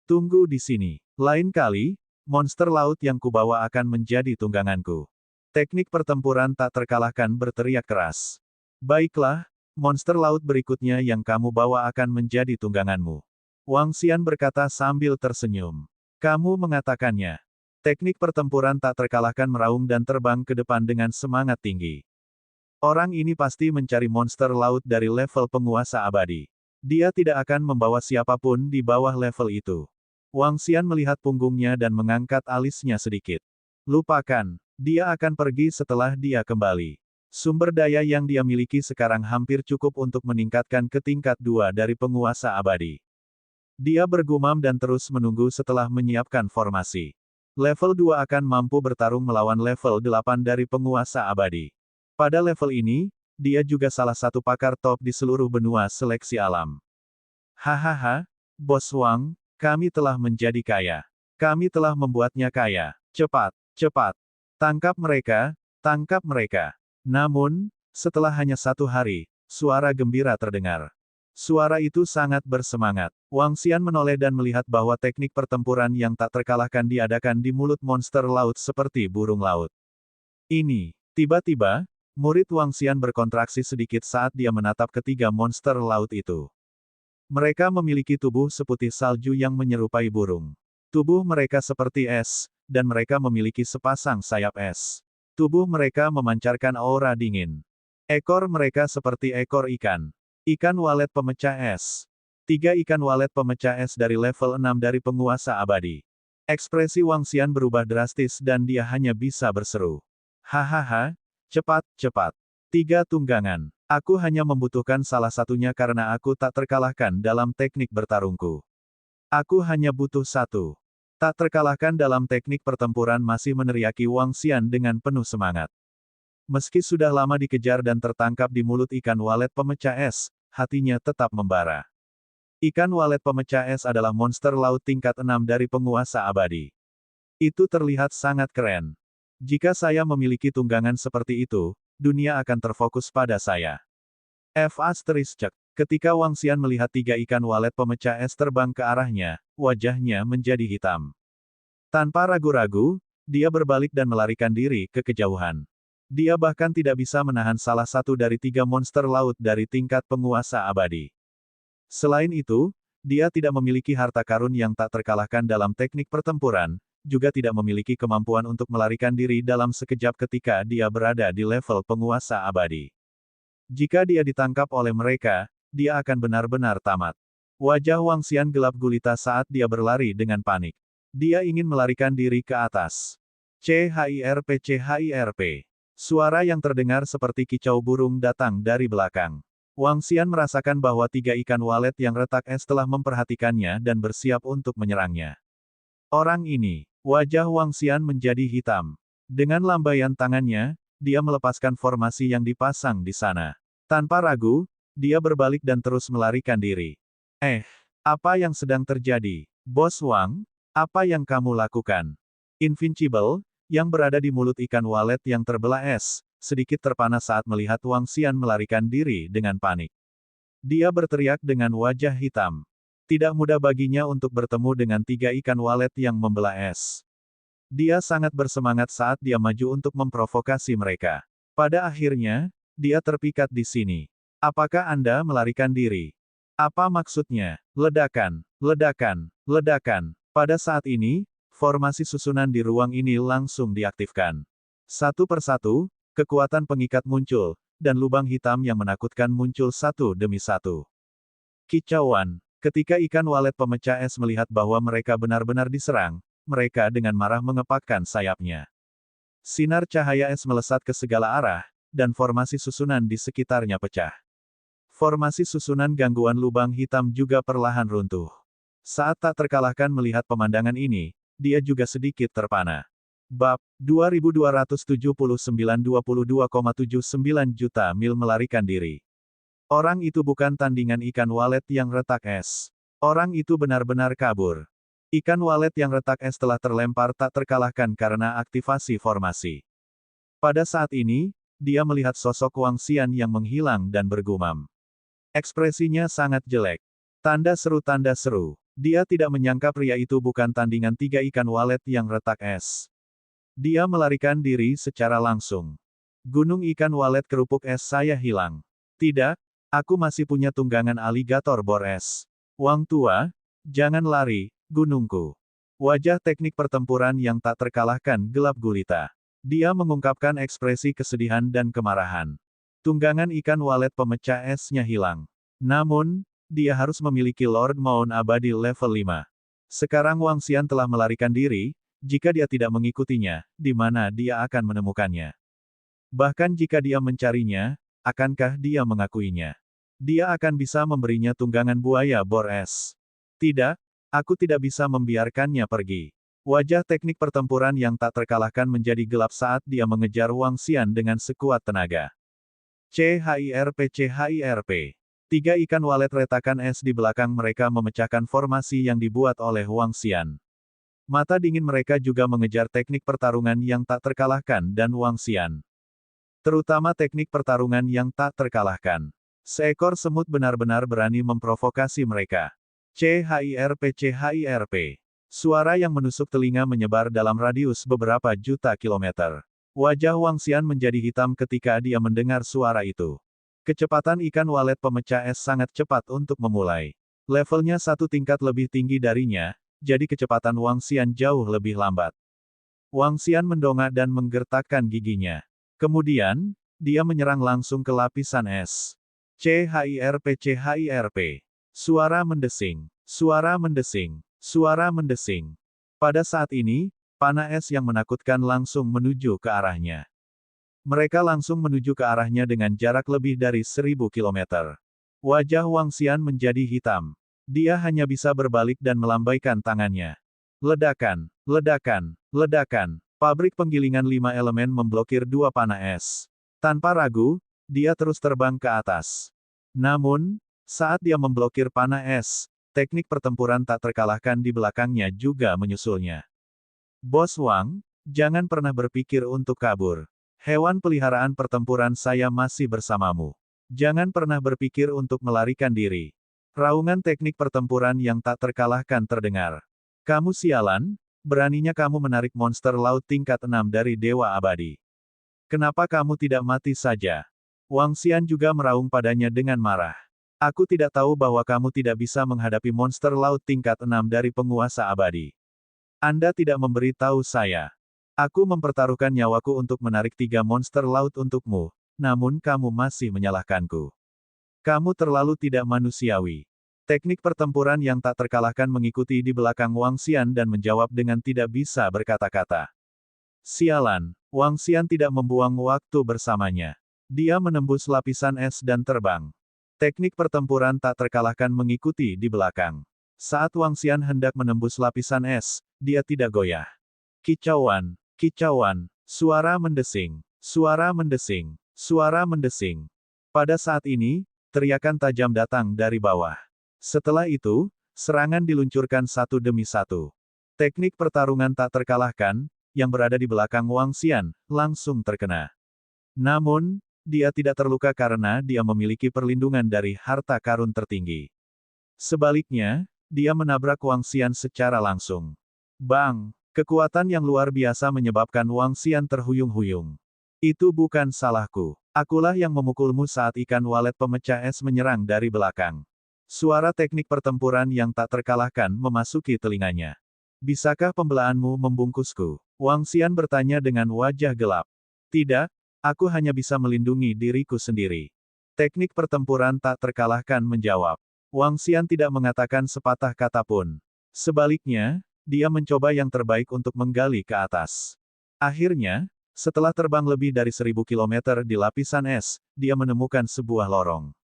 Tunggu di sini. Lain kali, monster laut yang kubawa akan menjadi tungganganku. Teknik pertempuran tak terkalahkan berteriak keras. Baiklah, monster laut berikutnya yang kamu bawa akan menjadi tungganganmu. Wang Xian berkata sambil tersenyum. Kamu mengatakannya. Teknik pertempuran tak terkalahkan meraung dan terbang ke depan dengan semangat tinggi. Orang ini pasti mencari monster laut dari level penguasa abadi. Dia tidak akan membawa siapapun di bawah level itu. Wang Xian melihat punggungnya dan mengangkat alisnya sedikit. Lupakan, dia akan pergi setelah dia kembali. Sumber daya yang dia miliki sekarang hampir cukup untuk meningkatkan ke tingkat 2 dari penguasa abadi. Dia bergumam dan terus menunggu setelah menyiapkan formasi. Level 2 akan mampu bertarung melawan level 8 dari penguasa abadi. Pada level ini, dia juga salah satu pakar top di seluruh benua seleksi alam. Hahaha, Bos Wang, kami telah menjadi kaya. Kami telah membuatnya kaya. Cepat, cepat. Tangkap mereka, tangkap mereka. Namun, setelah hanya 1 hari, suara gembira terdengar. Suara itu sangat bersemangat. Wang Xian menoleh dan melihat bahwa teknik pertempuran yang tak terkalahkan diadakan di mulut monster laut seperti burung laut. Ini, tiba-tiba, murid Wang Xian berkontraksi sedikit saat dia menatap ketiga monster laut itu. Mereka memiliki tubuh seputih salju yang menyerupai burung. Tubuh mereka seperti es, dan mereka memiliki sepasang sayap es. Tubuh mereka memancarkan aura dingin. Ekor mereka seperti ekor ikan. Ikan walet pemecah es. 3 ikan walet pemecah es dari level 6 dari penguasa abadi. Ekspresi Wang Xian berubah drastis dan dia hanya bisa berseru. Hahaha, cepat, cepat. 3 tunggangan. Aku hanya membutuhkan salah satunya karena aku tak terkalahkan dalam teknik bertarungku. Aku hanya butuh 1. Tak terkalahkan dalam teknik pertempuran masih meneriaki Wang Xian dengan penuh semangat. Meski sudah lama dikejar dan tertangkap di mulut ikan walet pemecah es, hatinya tetap membara. Ikan walet pemecah es adalah monster laut tingkat 6 dari penguasa abadi. Itu terlihat sangat keren. Jika saya memiliki tunggangan seperti itu, dunia akan terfokus pada saya. Cek. Ketika Wang Xian melihat 3 ikan walet pemecah es terbang ke arahnya, wajahnya menjadi hitam. Tanpa ragu-ragu, dia berbalik dan melarikan diri ke kejauhan. Dia bahkan tidak bisa menahan salah satu dari 3 monster laut dari tingkat penguasa abadi. Selain itu, dia tidak memiliki harta karun yang tak terkalahkan dalam teknik pertempuran, juga tidak memiliki kemampuan untuk melarikan diri dalam sekejap ketika dia berada di level penguasa abadi. Jika dia ditangkap oleh mereka, dia akan benar-benar tamat. Wajah Wang Xian gelap gulita saat dia berlari dengan panik. Dia ingin melarikan diri ke atas. CHIRP CHIRP. Suara yang terdengar seperti kicau burung datang dari belakang. Wang Xian merasakan bahwa 3 ikan walet yang retak es telah memperhatikannya dan bersiap untuk menyerangnya. Orang ini, wajah Wang Xian menjadi hitam. Dengan lambaian tangannya, dia melepaskan formasi yang dipasang di sana. Tanpa ragu, dia berbalik dan terus melarikan diri. Apa yang sedang terjadi? Bos Wang, apa yang kamu lakukan? Invincible, yang berada di mulut ikan walet yang terbelah es, sedikit terpana saat melihat Wang Xian melarikan diri dengan panik. Dia berteriak dengan wajah hitam. Tidak mudah baginya untuk bertemu dengan 3 ikan walet yang membelah es. Dia sangat bersemangat saat dia maju untuk memprovokasi mereka. Pada akhirnya, dia terpikat di sini. Apakah Anda melarikan diri? Apa maksudnya? Ledakan, ledakan, ledakan. Pada saat ini, formasi susunan di ruang ini langsung diaktifkan. Satu persatu, kekuatan pengikat muncul, dan lubang hitam yang menakutkan muncul satu demi satu. Kicauan. Ketika ikan walet pemecah es melihat bahwa mereka benar-benar diserang, mereka dengan marah mengepakkan sayapnya. Sinar cahaya es melesat ke segala arah, dan formasi susunan di sekitarnya pecah. Formasi susunan gangguan lubang hitam juga perlahan runtuh. Saat tak terkalahkan melihat pemandangan ini, dia juga sedikit terpana. Bab 2279 juta mil melarikan diri. Orang itu bukan tandingan ikan walet yang retak es. Orang itu benar-benar kabur. Ikan walet yang retak es telah terlempar tak terkalahkan karena aktivasi formasi. Pada saat ini, dia melihat sosok Wang Xian yang menghilang dan bergumam. Ekspresinya sangat jelek. Tanda seru. Dia tidak menyangka pria itu bukan tandingan 3 ikan walet yang retak es. Dia melarikan diri secara langsung. Gunung ikan walet kerupuk es saya hilang. Tidak, aku masih punya tunggangan aligator bor es. Wang tua, jangan lari, gunungku. Wajah teknik pertempuran yang tak terkalahkan gelap gulita. Dia mengungkapkan ekspresi kesedihan dan kemarahan. Tunggangan ikan walet pemecah esnya hilang. Namun, dia harus memiliki Lord Maun abadi level 5. Sekarang Wang Xian telah melarikan diri, jika dia tidak mengikutinya, di mana dia akan menemukannya. Bahkan jika dia mencarinya, akankah dia mengakuinya? Dia akan bisa memberinya tunggangan buaya bor es. Tidak, aku tidak bisa membiarkannya pergi. Wajah teknik pertempuran yang tak terkalahkan menjadi gelap saat dia mengejar Wang Xian dengan sekuat tenaga. CHIRP. 3 ikan walet retakan es di belakang mereka memecahkan formasi yang dibuat oleh Wang Xian. Mata dingin mereka juga mengejar teknik pertarungan yang tak terkalahkan dan Wang Xian. Terutama teknik pertarungan yang tak terkalahkan. Seekor semut benar-benar berani memprovokasi mereka. CHIRP. Suara yang menusuk telinga menyebar dalam radius beberapa juta kilometer. Wajah Wang Xian menjadi hitam ketika dia mendengar suara itu. Kecepatan ikan walet pemecah es sangat cepat untuk memulai. Levelnya 1 tingkat lebih tinggi darinya, jadi kecepatan Wang Xian jauh lebih lambat. Wang Xian mendongak dan menggertakkan giginya. Kemudian, dia menyerang langsung ke lapisan es. CHIRP. Suara mendesing. Pada saat ini, panah es yang menakutkan langsung menuju ke arahnya. Mereka langsung menuju ke arahnya dengan jarak lebih dari 1000 km. Wajah Wang Xian menjadi hitam. Dia hanya bisa berbalik dan melambaikan tangannya. Ledakan. Pabrik penggilingan 5 elemen memblokir 2 panah es. Tanpa ragu, dia terus terbang ke atas. Namun, saat dia memblokir panah es, teknik pertempuran tak terkalahkan di belakangnya juga menyusulnya. Bos Wang, jangan pernah berpikir untuk kabur. Hewan peliharaan pertempuran saya masih bersamamu. Jangan pernah berpikir untuk melarikan diri. Raungan teknik pertempuran yang tak terkalahkan terdengar. Kamu sialan, beraninya kamu menarik monster laut tingkat 6 dari Dewa Abadi. Kenapa kamu tidak mati saja? Wang Xian juga meraung padanya dengan marah. Aku tidak tahu bahwa kamu tidak bisa menghadapi monster laut tingkat 6 dari penguasa abadi. Anda tidak memberi tahu saya. Aku mempertaruhkan nyawaku untuk menarik 3 monster laut untukmu, namun kamu masih menyalahkanku. Kamu terlalu tidak manusiawi. Teknik pertempuran yang tak terkalahkan mengikuti di belakang Wang Xian dan menjawab dengan tidak bisa berkata-kata. Sialan, Wang Xian tidak membuang waktu bersamanya. Dia menembus lapisan es dan terbang. Teknik pertempuran tak terkalahkan mengikuti di belakang. Saat Wang Xian hendak menembus lapisan es, dia tidak goyah. Kicauan, kicauan, suara mendesing, suara mendesing, suara mendesing. Pada saat ini, teriakan tajam datang dari bawah. Setelah itu, serangan diluncurkan satu demi satu. Teknik pertarungan tak terkalahkan, yang berada di belakang Wang Xian, langsung terkena. Namun, dia tidak terluka karena dia memiliki perlindungan dari harta karun tertinggi. Sebaliknya, dia menabrak Wang Xian secara langsung. Bang! Kekuatan yang luar biasa menyebabkan Wang Xian terhuyung-huyung. Itu bukan salahku. Akulah yang memukulmu saat ikan walet pemecah es menyerang dari belakang. Suara teknik pertempuran yang tak terkalahkan memasuki telinganya. Bisakah pembelaanmu membungkusku? Wang Xian bertanya dengan wajah gelap. Tidak, aku hanya bisa melindungi diriku sendiri. Teknik pertempuran tak terkalahkan menjawab. Wang Xian tidak mengatakan sepatah kata pun. Sebaliknya, dia mencoba yang terbaik untuk menggali ke atas. Akhirnya, setelah terbang lebih dari 1000 kilometer di lapisan es, dia menemukan sebuah lorong.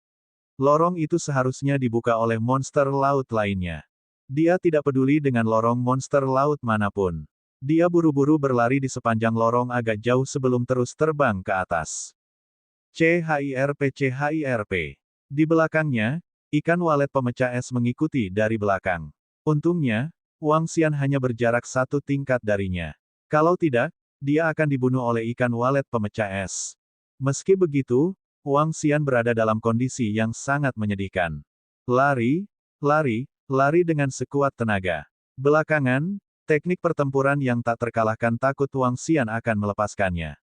Lorong itu seharusnya dibuka oleh monster laut lainnya. Dia tidak peduli dengan lorong monster laut manapun. Dia buru-buru berlari di sepanjang lorong agak jauh sebelum terus terbang ke atas. CHIRP. Di belakangnya, ikan walet pemecah es mengikuti dari belakang. Untungnya, Wang Xian hanya berjarak 1 tingkat darinya. Kalau tidak, dia akan dibunuh oleh ikan walet pemecah es. Meski begitu, Wang Xian berada dalam kondisi yang sangat menyedihkan. Lari, lari, lari dengan sekuat tenaga. Belakangan, teknik pertempuran yang tak terkalahkan takut Wang Xian akan melepaskannya.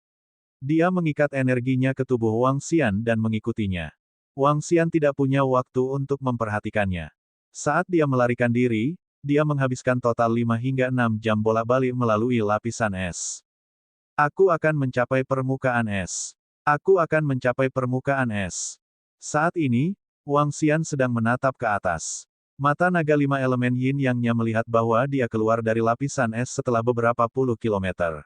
Dia mengikat energinya ke tubuh Wang Xian dan mengikutinya. Wang Xian tidak punya waktu untuk memperhatikannya. Saat dia melarikan diri, dia menghabiskan total 5 hingga 6 jam bolak-balik melalui lapisan es. Aku akan mencapai permukaan es. Aku akan mencapai permukaan es. Saat ini, Wang Xian sedang menatap ke atas. Mata naga 5 elemen yin yang-nya melihat bahwa dia keluar dari lapisan es setelah beberapa puluh kilometer.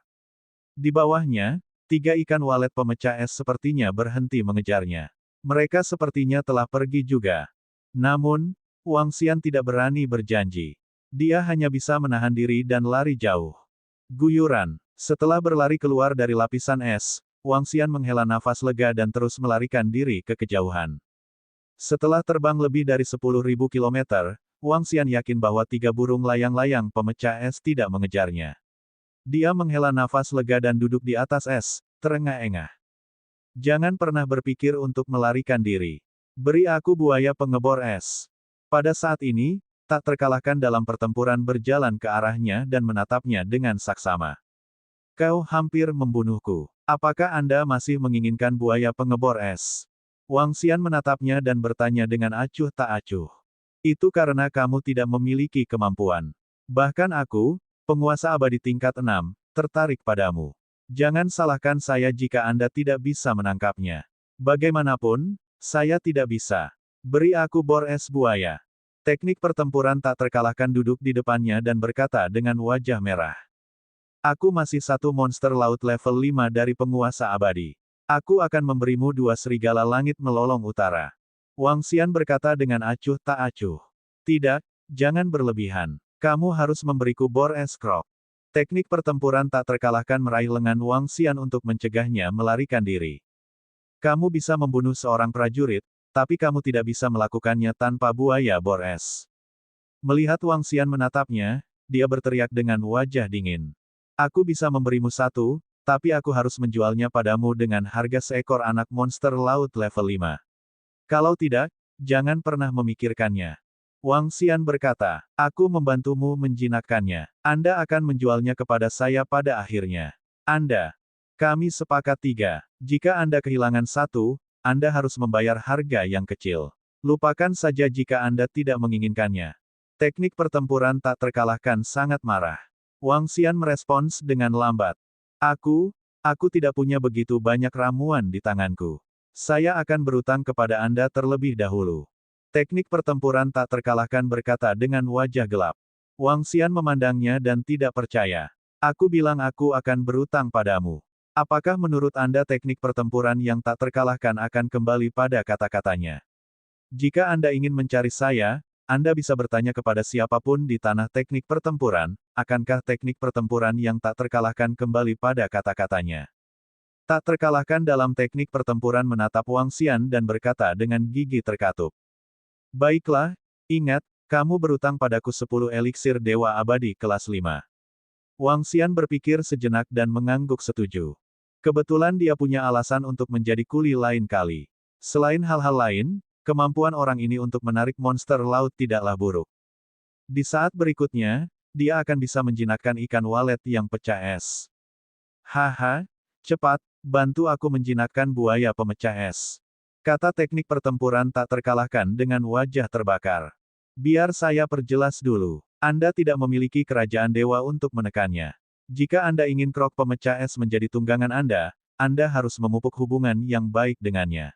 Di bawahnya, 3 ikan walet pemecah es sepertinya berhenti mengejarnya. Mereka sepertinya telah pergi juga. Namun, Wang Xian tidak berani berjanji. Dia hanya bisa menahan diri dan lari jauh. Guyuran. Setelah berlari keluar dari lapisan es, Wang Xian menghela nafas lega dan terus melarikan diri ke kejauhan. Setelah terbang lebih dari 10.000 kilometer, Wang Xian yakin bahwa 3 burung layang-layang pemecah es tidak mengejarnya. Dia menghela nafas lega dan duduk di atas es, terengah-engah. Jangan pernah berpikir untuk melarikan diri. Beri aku buaya pengebor es. Pada saat ini, tak terkalahkan dalam pertempuran berjalan ke arahnya dan menatapnya dengan saksama. Kau hampir membunuhku. Apakah Anda masih menginginkan buaya pengebor es? Wang Xian menatapnya dan bertanya dengan acuh tak acuh. Itu karena kamu tidak memiliki kemampuan. Bahkan aku, penguasa abadi tingkat 6, tertarik padamu. Jangan salahkan saya jika Anda tidak bisa menangkapnya. Bagaimanapun, saya tidak bisa. Beri aku bor es buaya. Teknik pertempuran tak terkalahkan duduk di depannya dan berkata dengan wajah merah. Aku masih 1 monster laut level 5 dari penguasa abadi. Aku akan memberimu 2 serigala langit melolong utara. Wang Xian berkata dengan acuh tak acuh. Tidak, jangan berlebihan. Kamu harus memberiku bor es krok. Teknik pertempuran tak terkalahkan meraih lengan Wang Xian untuk mencegahnya melarikan diri. Kamu bisa membunuh seorang prajurit, tapi kamu tidak bisa melakukannya tanpa buaya bor es. Melihat Wang Xian menatapnya, dia berteriak dengan wajah dingin. Aku bisa memberimu 1, tapi aku harus menjualnya padamu dengan harga seekor anak monster laut level 5. Kalau tidak, jangan pernah memikirkannya. Wang Xian berkata, aku membantumu menjinakkannya. Anda akan menjualnya kepada saya pada akhirnya. Kami sepakat 3. Jika Anda kehilangan 1, Anda harus membayar harga yang kecil. Lupakan saja jika Anda tidak menginginkannya. Teknik pertempuran tak terkalahkan sangat marah. Wang Xian merespons dengan lambat. Aku tidak punya begitu banyak ramuan di tanganku. Saya akan berutang kepada Anda terlebih dahulu. Teknik pertempuran tak terkalahkan berkata dengan wajah gelap. Wang Xian memandangnya dan tidak percaya. Aku bilang aku akan berutang padamu. Apakah menurut Anda teknik pertempuran yang tak terkalahkan akan kembali pada kata-katanya? Jika Anda ingin mencari saya, Anda bisa bertanya kepada siapapun di tanah teknik pertempuran, akankah teknik pertempuran yang tak terkalahkan kembali pada kata-katanya? Tak terkalahkan dalam teknik pertempuran menatap Wang Xian dan berkata dengan gigi terkatup. Baiklah, ingat, kamu berutang padaku 10 eliksir dewa abadi kelas 5. Wang Xian berpikir sejenak dan mengangguk setuju. Kebetulan dia punya alasan untuk menjadi kuli lain kali. Selain hal-hal lain, kemampuan orang ini untuk menarik monster laut tidaklah buruk. Di saat berikutnya, dia akan bisa menjinakkan ikan walet yang pecah es. Haha, cepat, bantu aku menjinakkan buaya pemecah es. Kata teknik pertempuran tak terkalahkan dengan wajah terbakar. Biar saya perjelas dulu. Anda tidak memiliki kerajaan dewa untuk menekannya. Jika Anda ingin krok pemecah es menjadi tunggangan Anda harus memupuk hubungan yang baik dengannya.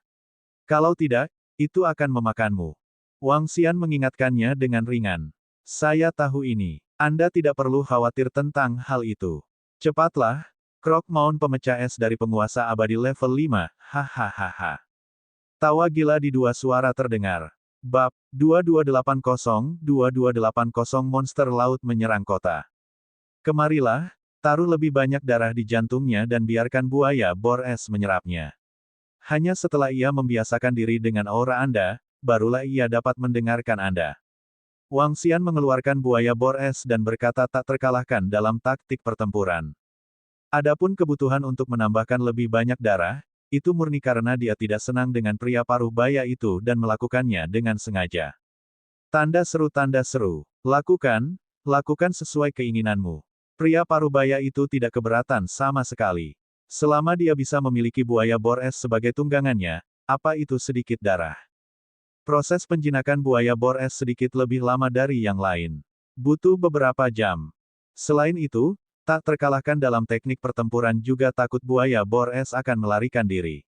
Kalau tidak, itu akan memakanmu. Wang Xian mengingatkannya dengan ringan. Saya tahu ini. Anda tidak perlu khawatir tentang hal itu. Cepatlah, krok maun pemecah es dari penguasa abadi level 5, hahaha. Tawa gila di dua suara terdengar. Bab 2280 monster laut menyerang kota. Kemarilah, taruh lebih banyak darah di jantungnya dan biarkan buaya bor es menyerapnya. Hanya setelah ia membiasakan diri dengan aura Anda, barulah ia dapat mendengarkan Anda. Wang Xian mengeluarkan buaya bor es dan berkata tak terkalahkan dalam taktik pertempuran. Adapun kebutuhan untuk menambahkan lebih banyak darah, itu murni karena dia tidak senang dengan pria paruh baya itu dan melakukannya dengan sengaja. Tanda seru, lakukan sesuai keinginanmu. Pria paruh baya itu tidak keberatan sama sekali. Selama dia bisa memiliki buaya bor es sebagai tunggangannya, apa itu sedikit darah? Proses penjinakan buaya bor es sedikit lebih lama dari yang lain. Butuh beberapa jam. Selain itu, tak terkalahkan dalam teknik pertempuran juga takut buaya bor es akan melarikan diri.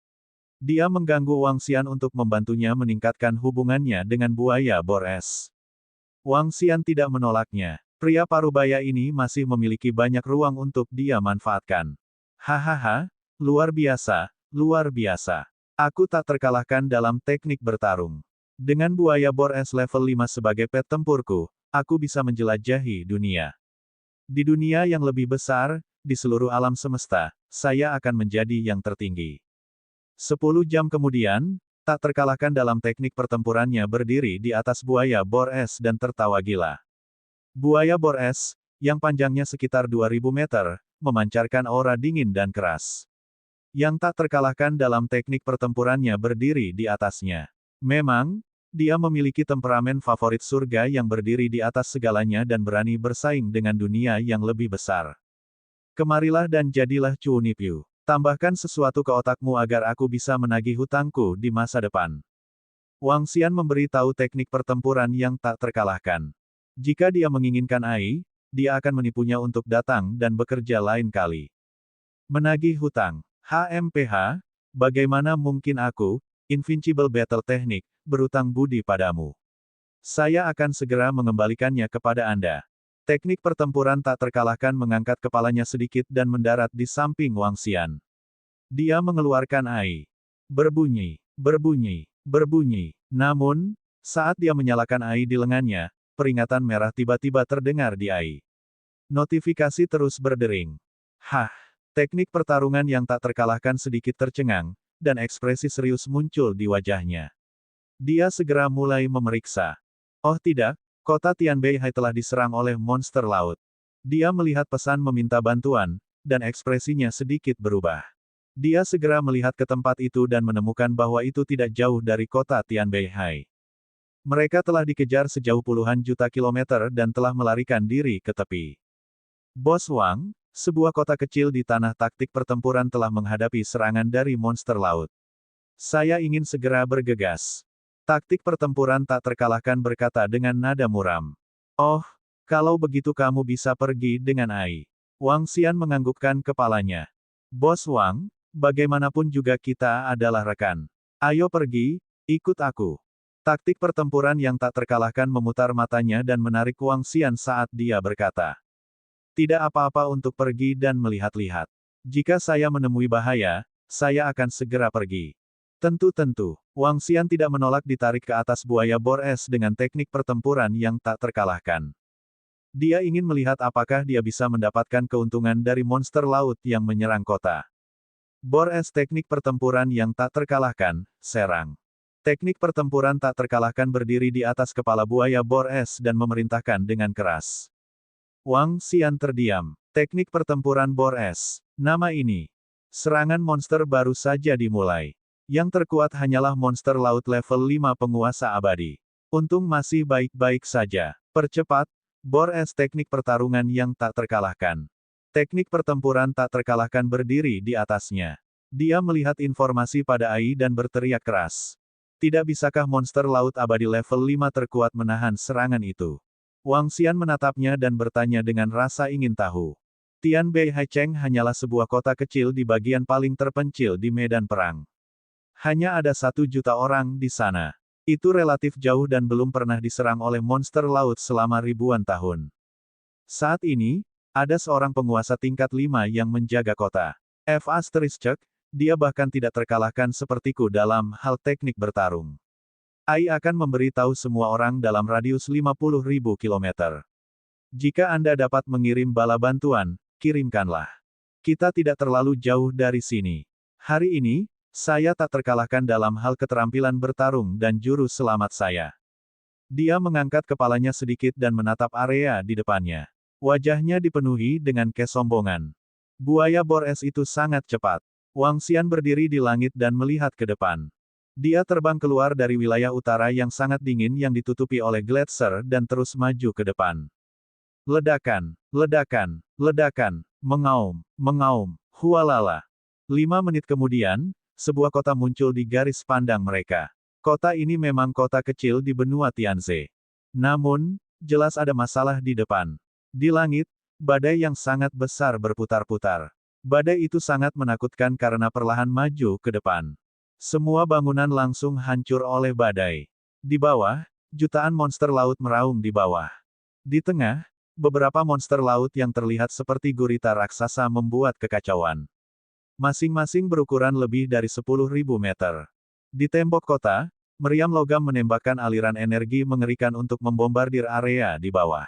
Dia mengganggu Wang Xian untuk membantunya meningkatkan hubungannya dengan buaya bor es. Wang Xian tidak menolaknya. Pria parubaya ini masih memiliki banyak ruang untuk dia manfaatkan. Hahaha, luar biasa, luar biasa. Aku tak terkalahkan dalam teknik bertarung. Dengan buaya bor es level 5 sebagai pet tempurku, aku bisa menjelajahi dunia. Di dunia yang lebih besar, di seluruh alam semesta, saya akan menjadi yang tertinggi. 10 jam kemudian, tak terkalahkan dalam teknik pertempurannya berdiri di atas buaya bor es dan tertawa gila. Buaya bor es, yang panjangnya sekitar 2000 meter, memancarkan aura dingin dan keras. Yang tak terkalahkan dalam teknik pertempurannya berdiri di atasnya. Memang, dia memiliki temperamen favorit surga yang berdiri di atas segalanya dan berani bersaing dengan dunia yang lebih besar. Kemarilah dan jadilah Chunipyu. Tambahkan sesuatu ke otakmu agar aku bisa menagih hutangku di masa depan. Wang Xian memberi tahu teknik pertempuran yang tak terkalahkan. Jika dia menginginkan Ai, dia akan menipunya untuk datang dan bekerja lain kali. Menagih hutang. HMPH, bagaimana mungkin aku, Invincible Battle Technique, berutang budi padamu. Saya akan segera mengembalikannya kepada Anda. Teknik pertempuran tak terkalahkan mengangkat kepalanya sedikit dan mendarat di samping Wang Xian. Dia mengeluarkan Ai. Berbunyi, berbunyi, berbunyi. Namun, saat dia menyalakan Ai di lengannya, peringatan merah tiba-tiba terdengar di Ai. Notifikasi terus berdering. Hah, teknik pertarungan yang tak terkalahkan sedikit tercengang, dan ekspresi serius muncul di wajahnya. Dia segera mulai memeriksa. Oh tidak, kota Tianbeihai telah diserang oleh monster laut. Dia melihat pesan meminta bantuan, dan ekspresinya sedikit berubah. Dia segera melihat ke tempat itu dan menemukan bahwa itu tidak jauh dari kota Tianbeihai. Mereka telah dikejar sejauh puluhan juta kilometer dan telah melarikan diri ke tepi. Bos Wang, sebuah kota kecil di tanah taktik pertempuran telah menghadapi serangan dari monster laut. Saya ingin segera bergegas. Taktik pertempuran tak terkalahkan berkata dengan nada muram. Oh, Kalau begitu kamu bisa pergi dengan Ai. Wang Xian menganggukkan kepalanya. Bos Wang, bagaimanapun juga kita adalah rekan. Ayo pergi, ikut aku. Taktik pertempuran yang tak terkalahkan memutar matanya dan menarik Wang Xian saat dia berkata. Tidak apa-apa untuk pergi dan melihat-lihat. Jika saya menemui bahaya, saya akan segera pergi. Tentu-tentu, Wang Xian tidak menolak ditarik ke atas buaya bor es dengan teknik pertempuran yang tak terkalahkan. Dia ingin melihat apakah dia bisa mendapatkan keuntungan dari monster laut yang menyerang kota. Bor es teknik pertempuran yang tak terkalahkan, serang. Teknik pertempuran tak terkalahkan berdiri di atas kepala buaya bor es dan memerintahkan dengan keras. Wang Xian terdiam. Teknik pertempuran bor es. Nama ini. Serangan monster baru saja dimulai. Yang terkuat hanyalah monster laut level 5 penguasa abadi. Untung masih baik-baik saja. Percepat, bor es teknik pertarungan yang tak terkalahkan. Teknik pertempuran tak terkalahkan berdiri di atasnya. Dia melihat informasi pada Ai dan berteriak keras. Tidak bisakah monster laut abadi level 5 terkuat menahan serangan itu? Wang Xian menatapnya dan bertanya dengan rasa ingin tahu. Tian Bei Haicheng hanyalah sebuah kota kecil di bagian paling terpencil di medan perang. Hanya ada 1 juta orang di sana. Itu relatif jauh dan belum pernah diserang oleh monster laut selama ribuan tahun. Saat ini, ada seorang penguasa tingkat 5 yang menjaga kota. dia bahkan tidak terkalahkan sepertiku dalam hal teknik bertarung. Ai akan memberi tahu semua orang dalam radius 50.000 kilometer. Jika Anda dapat mengirim bala bantuan, kirimkanlah. Kita tidak terlalu jauh dari sini. Hari ini, saya tak terkalahkan dalam hal keterampilan bertarung dan jurus selamat saya. Dia mengangkat kepalanya sedikit dan menatap area di depannya. Wajahnya dipenuhi dengan kesombongan. Buaya bor es itu sangat cepat. Wang Xian berdiri di langit dan melihat ke depan. Dia terbang keluar dari wilayah utara yang sangat dingin yang ditutupi oleh gletser dan terus maju ke depan. Ledakan, ledakan, ledakan, mengaum, mengaum, hualala. 5 menit kemudian, sebuah kota muncul di garis pandang mereka. Kota ini memang kota kecil di benua Tianze. Namun, jelas ada masalah di depan. Di langit, badai yang sangat besar berputar-putar. Badai itu sangat menakutkan karena perlahan maju ke depan. Semua bangunan langsung hancur oleh badai. Di bawah, jutaan monster laut meraung di bawah. Di tengah, beberapa monster laut yang terlihat seperti gurita raksasa membuat kekacauan. Masing-masing berukuran lebih dari 10.000 meter. Di tembok kota, meriam logam menembakkan aliran energi mengerikan untuk membombardir area di bawah.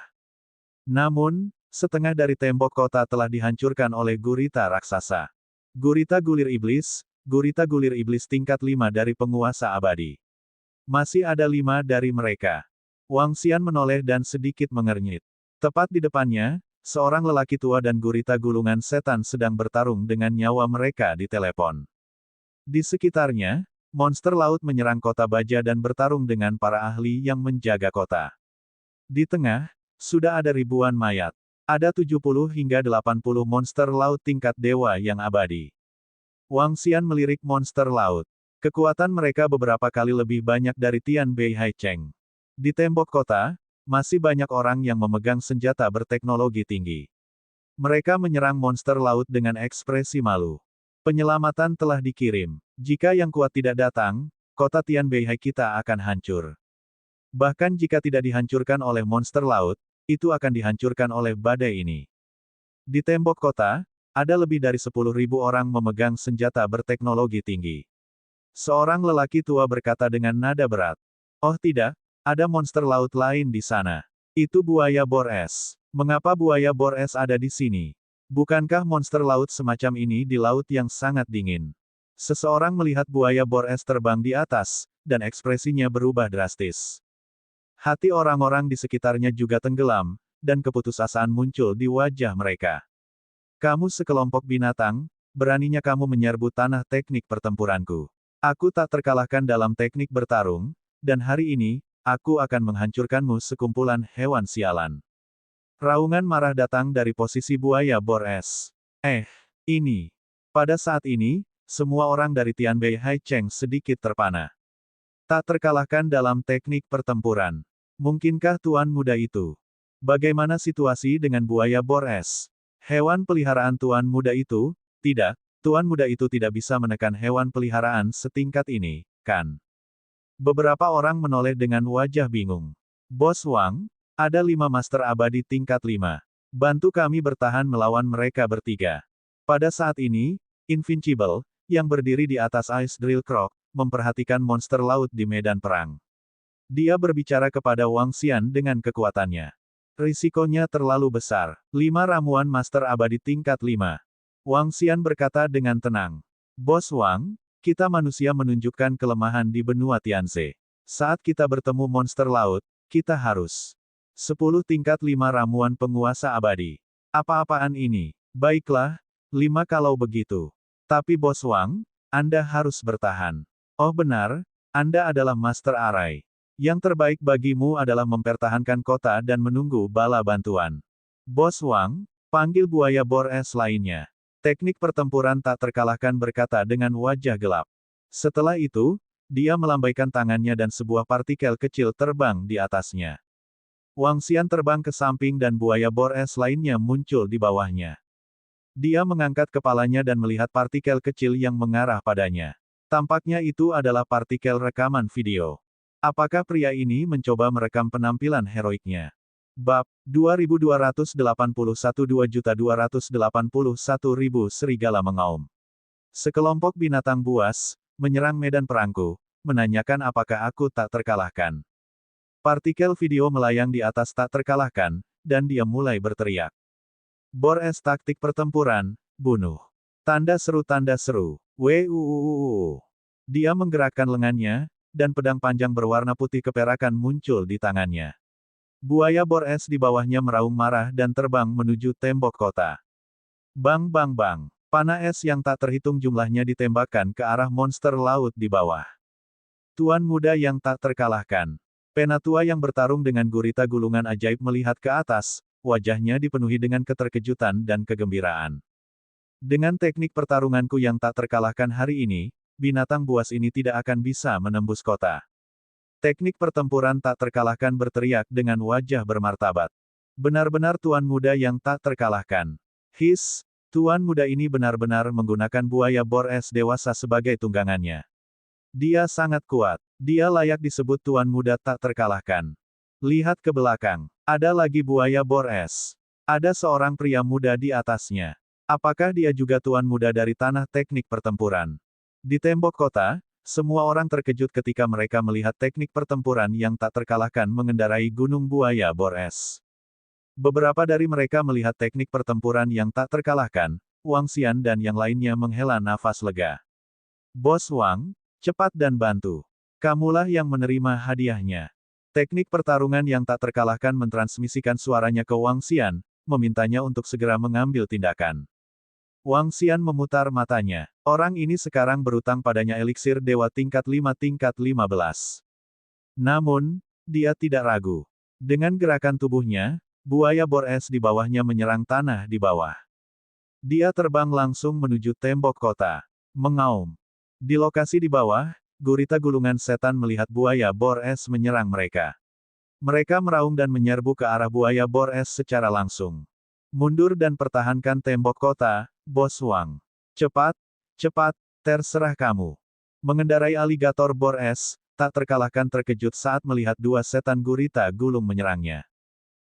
Namun, setengah dari tembok kota telah dihancurkan oleh gurita raksasa. Gurita gulir iblis tingkat 5 dari penguasa abadi. Masih ada 5 dari mereka. Wang Xian menoleh dan sedikit mengernyit. Tepat di depannya, seorang lelaki tua dan gurita gulungan setan sedang bertarung dengan nyawa mereka di telepon. Di sekitarnya, monster laut menyerang kota baja dan bertarung dengan para ahli yang menjaga kota. Di tengah, sudah ada ribuan mayat. Ada 70 hingga 80 monster laut tingkat dewa yang abadi. Wang Xian melirik monster laut. Kekuatan mereka beberapa kali lebih banyak dari Tian Bei Haicheng. Di tembok kota, masih banyak orang yang memegang senjata berteknologi tinggi. Mereka menyerang monster laut dengan ekspresi malu. Penyelamatan telah dikirim. Jika yang kuat tidak datang, kota Tian Bei Hai kita akan hancur. Bahkan jika tidak dihancurkan oleh monster laut, itu akan dihancurkan oleh badai ini. Di tembok kota, ada lebih dari 10.000 orang memegang senjata berteknologi tinggi. Seorang lelaki tua berkata dengan nada berat. Oh tidak, ada monster laut lain di sana. Itu buaya bor es. Mengapa buaya bor es ada di sini? Bukankah monster laut semacam ini di laut yang sangat dingin? Seseorang melihat buaya bor es terbang di atas, dan ekspresinya berubah drastis. Hati orang-orang di sekitarnya juga tenggelam, dan keputusasaan muncul di wajah mereka. Kamu sekelompok binatang, beraninya kamu menyerbu tanah teknik pertempuranku. Aku tak terkalahkan dalam teknik bertarung, dan hari ini, aku akan menghancurkanmu sekumpulan hewan sialan. Raungan marah datang dari posisi buaya bor es. Ini. Pada saat ini, semua orang dari Tian Bei Haicheng sedikit terpana. Tak terkalahkan dalam teknik pertempuran. Mungkinkah tuan muda itu Bagaimana situasi dengan buaya bor es? Hewan peliharaan tuan muda itu? Tidak, tuan muda itu tidak bisa menekan hewan peliharaan setingkat ini, kan? Beberapa orang menoleh dengan wajah bingung. Bos Wang, ada 5 master abadi tingkat 5. Bantu kami bertahan melawan mereka bertiga. Pada saat ini, Invincible, yang berdiri di atas Ice Drill Croc, memperhatikan monster laut di medan perang. Dia berbicara kepada Wang Xian dengan kekuatannya. Risikonya terlalu besar. 5 ramuan master abadi tingkat 5. Wang Xian berkata dengan tenang. Bos Wang, kita manusia menunjukkan kelemahan di benua Tianze. Saat kita bertemu monster laut, kita harus 10 tingkat 5 ramuan penguasa abadi. Apa-apaan ini? Baiklah, 5 kalau begitu. Tapi Bos Wang, Anda harus bertahan. Oh benar, Anda adalah Master Arai. Yang terbaik bagimu adalah mempertahankan kota dan menunggu bala bantuan. Bos Wang, panggil buaya bor es lainnya. Teknik pertempuran tak terkalahkan berkata dengan wajah gelap. Setelah itu, dia melambaikan tangannya dan sebuah partikel kecil terbang di atasnya. Wang Xian terbang ke samping dan buaya bor es lainnya muncul di bawahnya. Dia mengangkat kepalanya dan melihat partikel kecil yang mengarah padanya. Tampaknya itu adalah partikel rekaman video. Apakah pria ini mencoba merekam penampilan heroiknya? Bab 2281 2.281.000 serigala mengaum. Sekelompok binatang buas menyerang medan perangku, menanyakan apakah aku tak terkalahkan. Partikel video melayang di atas tak terkalahkan, dan dia mulai berteriak. Bor es taktik pertempuran, bunuh. Tanda seru. Wuuu. Dia menggerakkan lengannya, dan pedang panjang berwarna putih keperakan muncul di tangannya. Buaya bor es di bawahnya meraung marah dan terbang menuju tembok kota. Bang bang bang. Panah es yang tak terhitung jumlahnya ditembakkan ke arah monster laut di bawah. Tuan muda yang tak terkalahkan. Penatua yang bertarung dengan gurita gulungan ajaib melihat ke atas, wajahnya dipenuhi dengan keterkejutan dan kegembiraan. Dengan teknik pertarunganku yang tak terkalahkan hari ini, binatang buas ini tidak akan bisa menembus kota. Teknik pertempuran tak terkalahkan berteriak dengan wajah bermartabat. Benar-benar tuan muda yang tak terkalahkan. His, tuan muda ini benar-benar menggunakan buaya bor es dewasa sebagai tunggangannya. Dia sangat kuat. Dia layak disebut tuan muda tak terkalahkan. Lihat ke belakang. Ada lagi buaya bor es. Ada seorang pria muda di atasnya. Apakah dia juga tuan muda dari tanah teknik pertempuran? Di tembok kota, semua orang terkejut ketika mereka melihat teknik pertempuran yang tak terkalahkan mengendarai gunung buaya bor es. Beberapa dari mereka melihat teknik pertempuran yang tak terkalahkan, Wang Xian dan yang lainnya menghela nafas lega. Bos Wang, cepat dan bantu. Kamulah yang menerima hadiahnya. Teknik pertarungan yang tak terkalahkan mentransmisikan suaranya ke Wang Xian, memintanya untuk segera mengambil tindakan. Wang Xian memutar matanya. Orang ini sekarang berutang padanya eliksir dewa tingkat 5 tingkat 15. Namun, dia tidak ragu. Dengan gerakan tubuhnya, buaya bor es di bawahnya menyerang tanah di bawah. Dia terbang langsung menuju tembok kota. Mengaum. Di lokasi di bawah, gurita gulungan setan melihat buaya bor es menyerang mereka. Mereka meraung dan menyerbu ke arah buaya bor es secara langsung. Mundur dan pertahankan tembok kota, Bos Wang. Cepat, terserah kamu. Mengendarai aligator bor es, tak terkalahkan terkejut saat melihat 2 setan gurita gulung menyerangnya.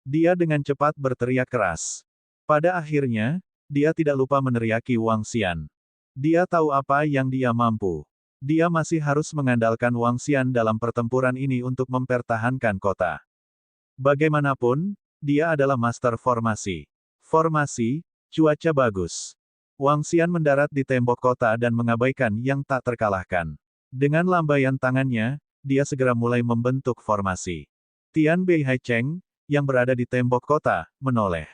Dia dengan cepat berteriak keras. Pada akhirnya, dia tidak lupa meneriaki Wang Xian. Dia tahu apa yang dia mampu. Dia masih harus mengandalkan Wang Xian dalam pertempuran ini untuk mempertahankan kota. Bagaimanapun, dia adalah master formasi. Formasi, cuaca bagus. Wang Xian mendarat di tembok kota dan mengabaikan yang tak terkalahkan. Dengan lambaian tangannya, dia segera mulai membentuk formasi. Tian Bei Hai Cheng, yang berada di tembok kota, menoleh.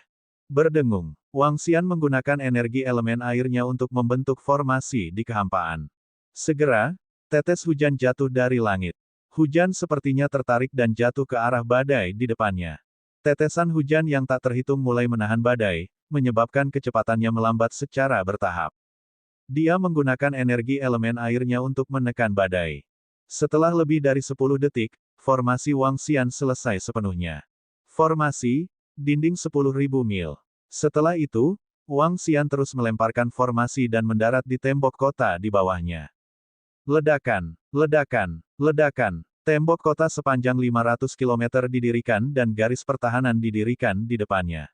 Berdengung, Wang Xian menggunakan energi elemen airnya untuk membentuk formasi di kehampaan. Segera, tetes hujan jatuh dari langit. Hujan sepertinya tertarik dan jatuh ke arah badai di depannya. Tetesan hujan yang tak terhitung mulai menahan badai, menyebabkan kecepatannya melambat secara bertahap. Dia menggunakan energi elemen airnya untuk menekan badai. Setelah lebih dari 10 detik, formasi Wang Xian selesai sepenuhnya. Formasi, Dinding 10.000 mil. Setelah itu, Wang Xian terus melemparkan formasi dan mendarat di tembok kota di bawahnya. Ledakan, ledakan, ledakan. Tembok kota sepanjang 500 km didirikan dan garis pertahanan didirikan di depannya.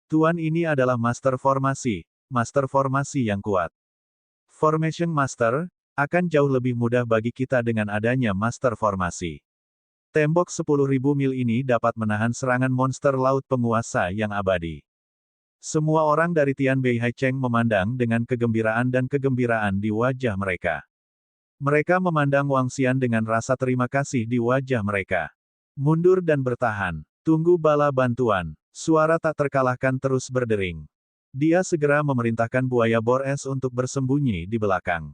Tuan ini adalah master formasi yang kuat. Formation Master, akan jauh lebih mudah bagi kita dengan adanya master formasi. Tembok 10.000 mil ini dapat menahan serangan monster laut penguasa yang abadi. Semua orang dari Tian Bei Haicheng memandang dengan kegembiraan dan kegembiraan di wajah mereka. Mereka memandang Wang Xian dengan rasa terima kasih di wajah mereka. Mundur dan bertahan. Tunggu bala bantuan. Suara tak terkalahkan terus berdering. Dia segera memerintahkan buaya bor es untuk bersembunyi di belakang.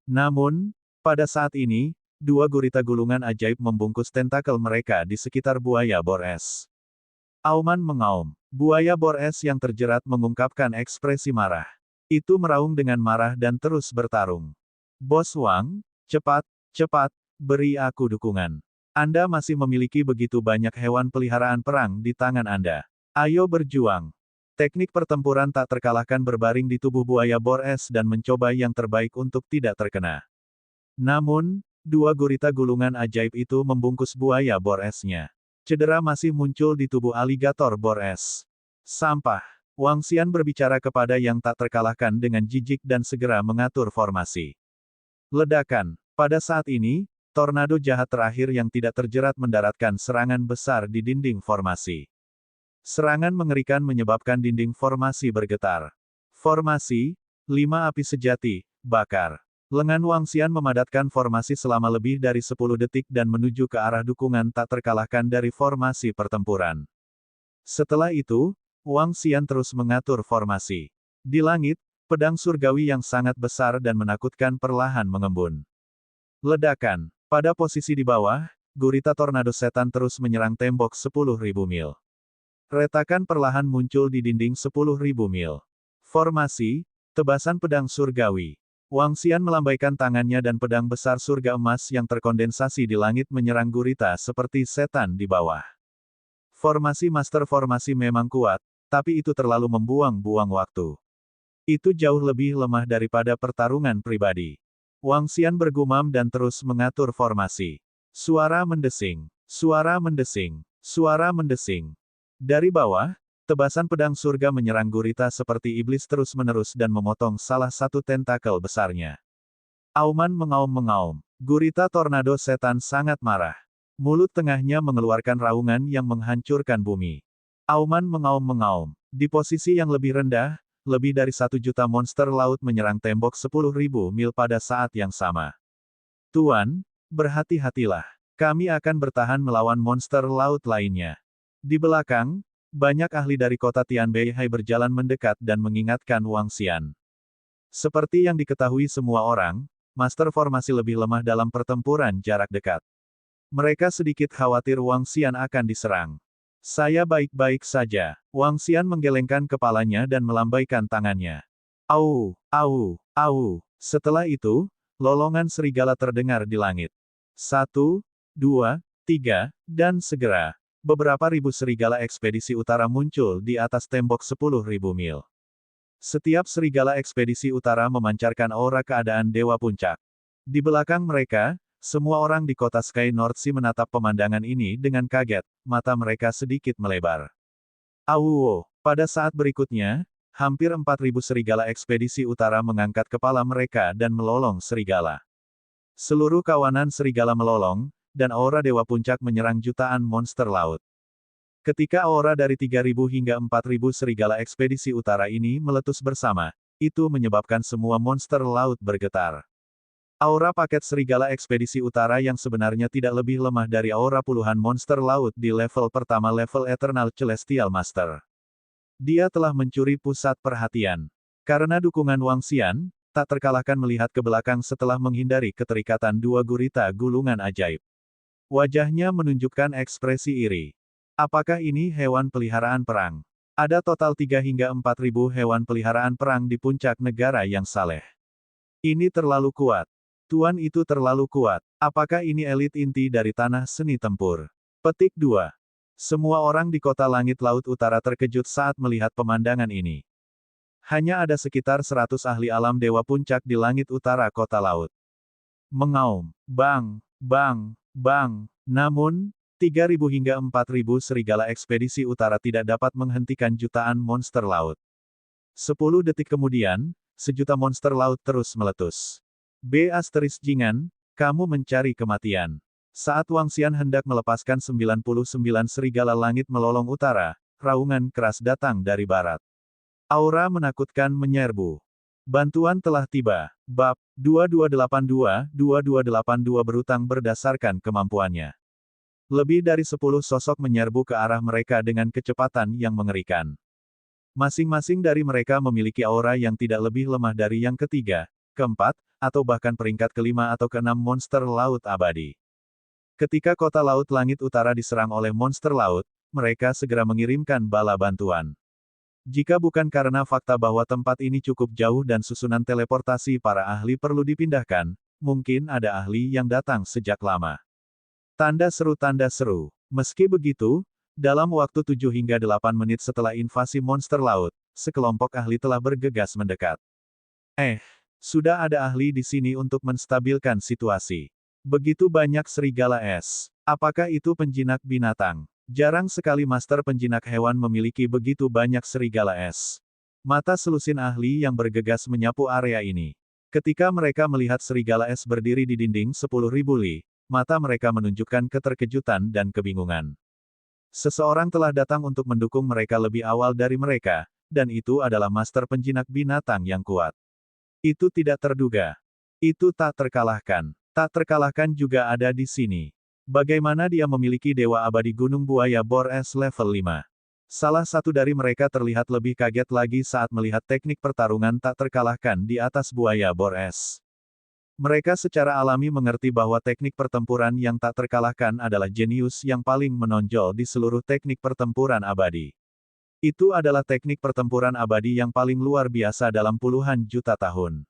Namun, pada saat ini, dua gurita gulungan ajaib membungkus tentakel mereka di sekitar buaya bor es. Auman mengaum. Buaya bor es yang terjerat mengungkapkan ekspresi marah. Itu meraung dengan marah dan terus bertarung. Bos Wang, cepat, beri aku dukungan. Anda masih memiliki begitu banyak hewan peliharaan perang di tangan Anda. Ayo berjuang. Teknik pertempuran tak terkalahkan berbaring di tubuh buaya bor es dan mencoba yang terbaik untuk tidak terkena. Namun, dua gurita gulungan ajaib itu membungkus buaya bor esnya. Cedera masih muncul di tubuh aligator bor es. Sampah. Wang Xian berbicara kepada yang tak terkalahkan dengan jijik dan segera mengatur formasi. Ledakan. Pada saat ini, tornado jahat terakhir yang tidak terjerat mendaratkan serangan besar di dinding formasi. Serangan mengerikan menyebabkan dinding formasi bergetar. Formasi, 5 api sejati, bakar. Lengan Wang Xian memadatkan formasi selama lebih dari 10 detik dan menuju ke arah dukungan tak terkalahkan dari formasi pertempuran. Setelah itu, Wang Xian terus mengatur formasi. Di langit, pedang surgawi yang sangat besar dan menakutkan perlahan mengembun. Ledakan. Pada posisi di bawah, gurita tornado setan terus menyerang tembok 10.000 mil. Retakan perlahan muncul di dinding 10.000 mil. Formasi, tebasan pedang surgawi. Wang Xian melambaikan tangannya dan pedang besar surga emas yang terkondensasi di langit menyerang gurita seperti setan di bawah. Formasi master formasi memang kuat, tapi itu terlalu membuang-buang waktu. Itu jauh lebih lemah daripada pertarungan pribadi. Wang Xian bergumam dan terus mengatur formasi. Suara mendesing. Suara mendesing. Suara mendesing. Dari bawah, tebasan pedang surga menyerang gurita seperti iblis terus-menerus dan memotong salah satu tentakel besarnya. Auman mengaum-mengaum. Gurita tornado setan sangat marah. Mulut tengahnya mengeluarkan raungan yang menghancurkan bumi. Auman mengaum-mengaum. Di posisi yang lebih rendah, lebih dari 1 juta monster laut menyerang tembok 10.000 mil pada saat yang sama. Tuan, berhati-hatilah. Kami akan bertahan melawan monster laut lainnya. Di belakang, banyak ahli dari kota Tianbeihai berjalan mendekat dan mengingatkan Wang Xian. Seperti yang diketahui semua orang, master formasi lebih lemah dalam pertempuran jarak dekat. Mereka sedikit khawatir Wang Xian akan diserang. Saya baik-baik saja. Wang Xian menggelengkan kepalanya dan melambaikan tangannya. Au, au, au. Setelah itu, lolongan serigala terdengar di langit. 1, 2, 3, dan segera, beberapa ribu serigala ekspedisi utara muncul di atas tembok 10.000 mil. Setiap serigala ekspedisi utara memancarkan aura keadaan Dewa Puncak. Di belakang mereka, semua orang di kota Sky North Sea menatap pemandangan ini dengan kaget, mata mereka sedikit melebar. Awuo, pada saat berikutnya, hampir 4.000 serigala ekspedisi utara mengangkat kepala mereka dan melolong serigala. Seluruh kawanan serigala melolong, dan aura Dewa Puncak menyerang jutaan monster laut. Ketika aura dari 3.000 hingga 4.000 serigala ekspedisi utara ini meletus bersama, itu menyebabkan semua monster laut bergetar. Aura paket serigala ekspedisi utara yang sebenarnya tidak lebih lemah dari aura puluhan monster laut di level pertama level Eternal Celestial Master. Dia telah mencuri pusat perhatian. Karena dukungan Wang Xian, tak terkalahkan melihat ke belakang setelah menghindari keterikatan dua gurita gulungan ajaib. Wajahnya menunjukkan ekspresi iri. Apakah ini hewan peliharaan perang? Ada total 3 hingga 4.000 hewan peliharaan perang di puncak negara yang saleh. Ini terlalu kuat. Tuan itu terlalu kuat. Apakah ini elit inti dari tanah seni tempur? Petik 2. Semua orang di kota langit laut utara terkejut saat melihat pemandangan ini. Hanya ada sekitar 100 ahli alam dewa puncak di langit utara kota laut. Mengaum, bang, bang, bang. Namun, 3.000 hingga 4.000 serigala ekspedisi utara tidak dapat menghentikan jutaan monster laut. 10 detik kemudian, sejuta monster laut terus meletus. Jingan, kamu mencari kematian. Saat Wang Xian hendak melepaskan 99 serigala langit melolong utara, raungan keras datang dari barat. Aura menakutkan menyerbu. Bantuan telah tiba. Bab 2282 berutang berdasarkan kemampuannya. Lebih dari 10 sosok menyerbu ke arah mereka dengan kecepatan yang mengerikan. Masing-masing dari mereka memiliki aura yang tidak lebih lemah dari yang ketiga, keempat, atau bahkan peringkat kelima atau keenam monster laut abadi. Ketika kota laut langit utara diserang oleh monster laut, mereka segera mengirimkan bala bantuan. Jika bukan karena fakta bahwa tempat ini cukup jauh dan susunan teleportasi para ahli perlu dipindahkan, mungkin ada ahli yang datang sejak lama. Tanda seru. Meski begitu, dalam waktu 7 hingga 8 menit setelah invasi monster laut, sekelompok ahli telah bergegas mendekat. Sudah ada ahli di sini untuk menstabilkan situasi. Begitu banyak serigala es. Apakah itu penjinak binatang? Jarang sekali master penjinak hewan memiliki begitu banyak serigala es. Mata selusin ahli yang bergegas menyapu area ini. Ketika mereka melihat serigala es berdiri di dinding 10.000 li, mata mereka menunjukkan keterkejutan dan kebingungan. Seseorang telah datang untuk mendukung mereka lebih awal dari mereka, dan itu adalah master penjinak binatang yang kuat. Itu tidak terduga. Itu tak terkalahkan. Tak terkalahkan juga ada di sini. Bagaimana dia memiliki Dewa Abadi Gunung Buaya Bor Es level 5? Salah satu dari mereka terlihat lebih kaget lagi saat melihat teknik pertarungan tak terkalahkan di atas Buaya Bor Es. Mereka secara alami mengerti bahwa teknik pertempuran yang tak terkalahkan adalah jenius yang paling menonjol di seluruh teknik pertempuran abadi. Itu adalah teknik pertempuran abadi yang paling luar biasa dalam puluhan juta tahun.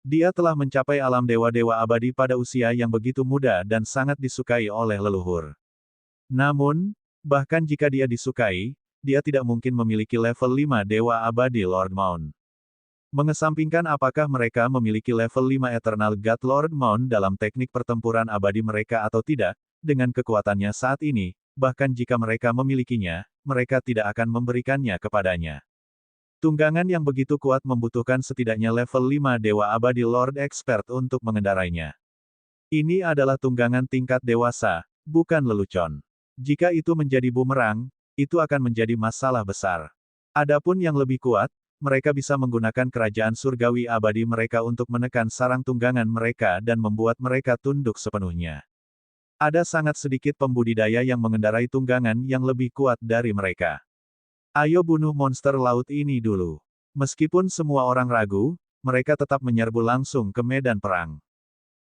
Dia telah mencapai alam dewa-dewa abadi pada usia yang begitu muda dan sangat disukai oleh leluhur. Namun, bahkan jika dia disukai, dia tidak mungkin memiliki level 5 dewa abadi Lord Mount. Mengesampingkan apakah mereka memiliki level 5 Eternal God Lord Mount dalam teknik pertempuran abadi mereka atau tidak, dengan kekuatannya saat ini, bahkan jika mereka memilikinya, mereka tidak akan memberikannya kepadanya. Tunggangan yang begitu kuat membutuhkan setidaknya level 5 Dewa Abadi Lord Expert untuk mengendarainya. Ini adalah tunggangan tingkat dewasa, bukan lelucon. Jika itu menjadi bumerang, itu akan menjadi masalah besar. Adapun yang lebih kuat, mereka bisa menggunakan kerajaan surgawi abadi mereka untuk menekan sarang tunggangan mereka dan membuat mereka tunduk sepenuhnya. Ada sangat sedikit pembudidaya yang mengendarai tunggangan yang lebih kuat dari mereka. Ayo bunuh monster laut ini dulu. Meskipun semua orang ragu, mereka tetap menyerbu langsung ke medan perang.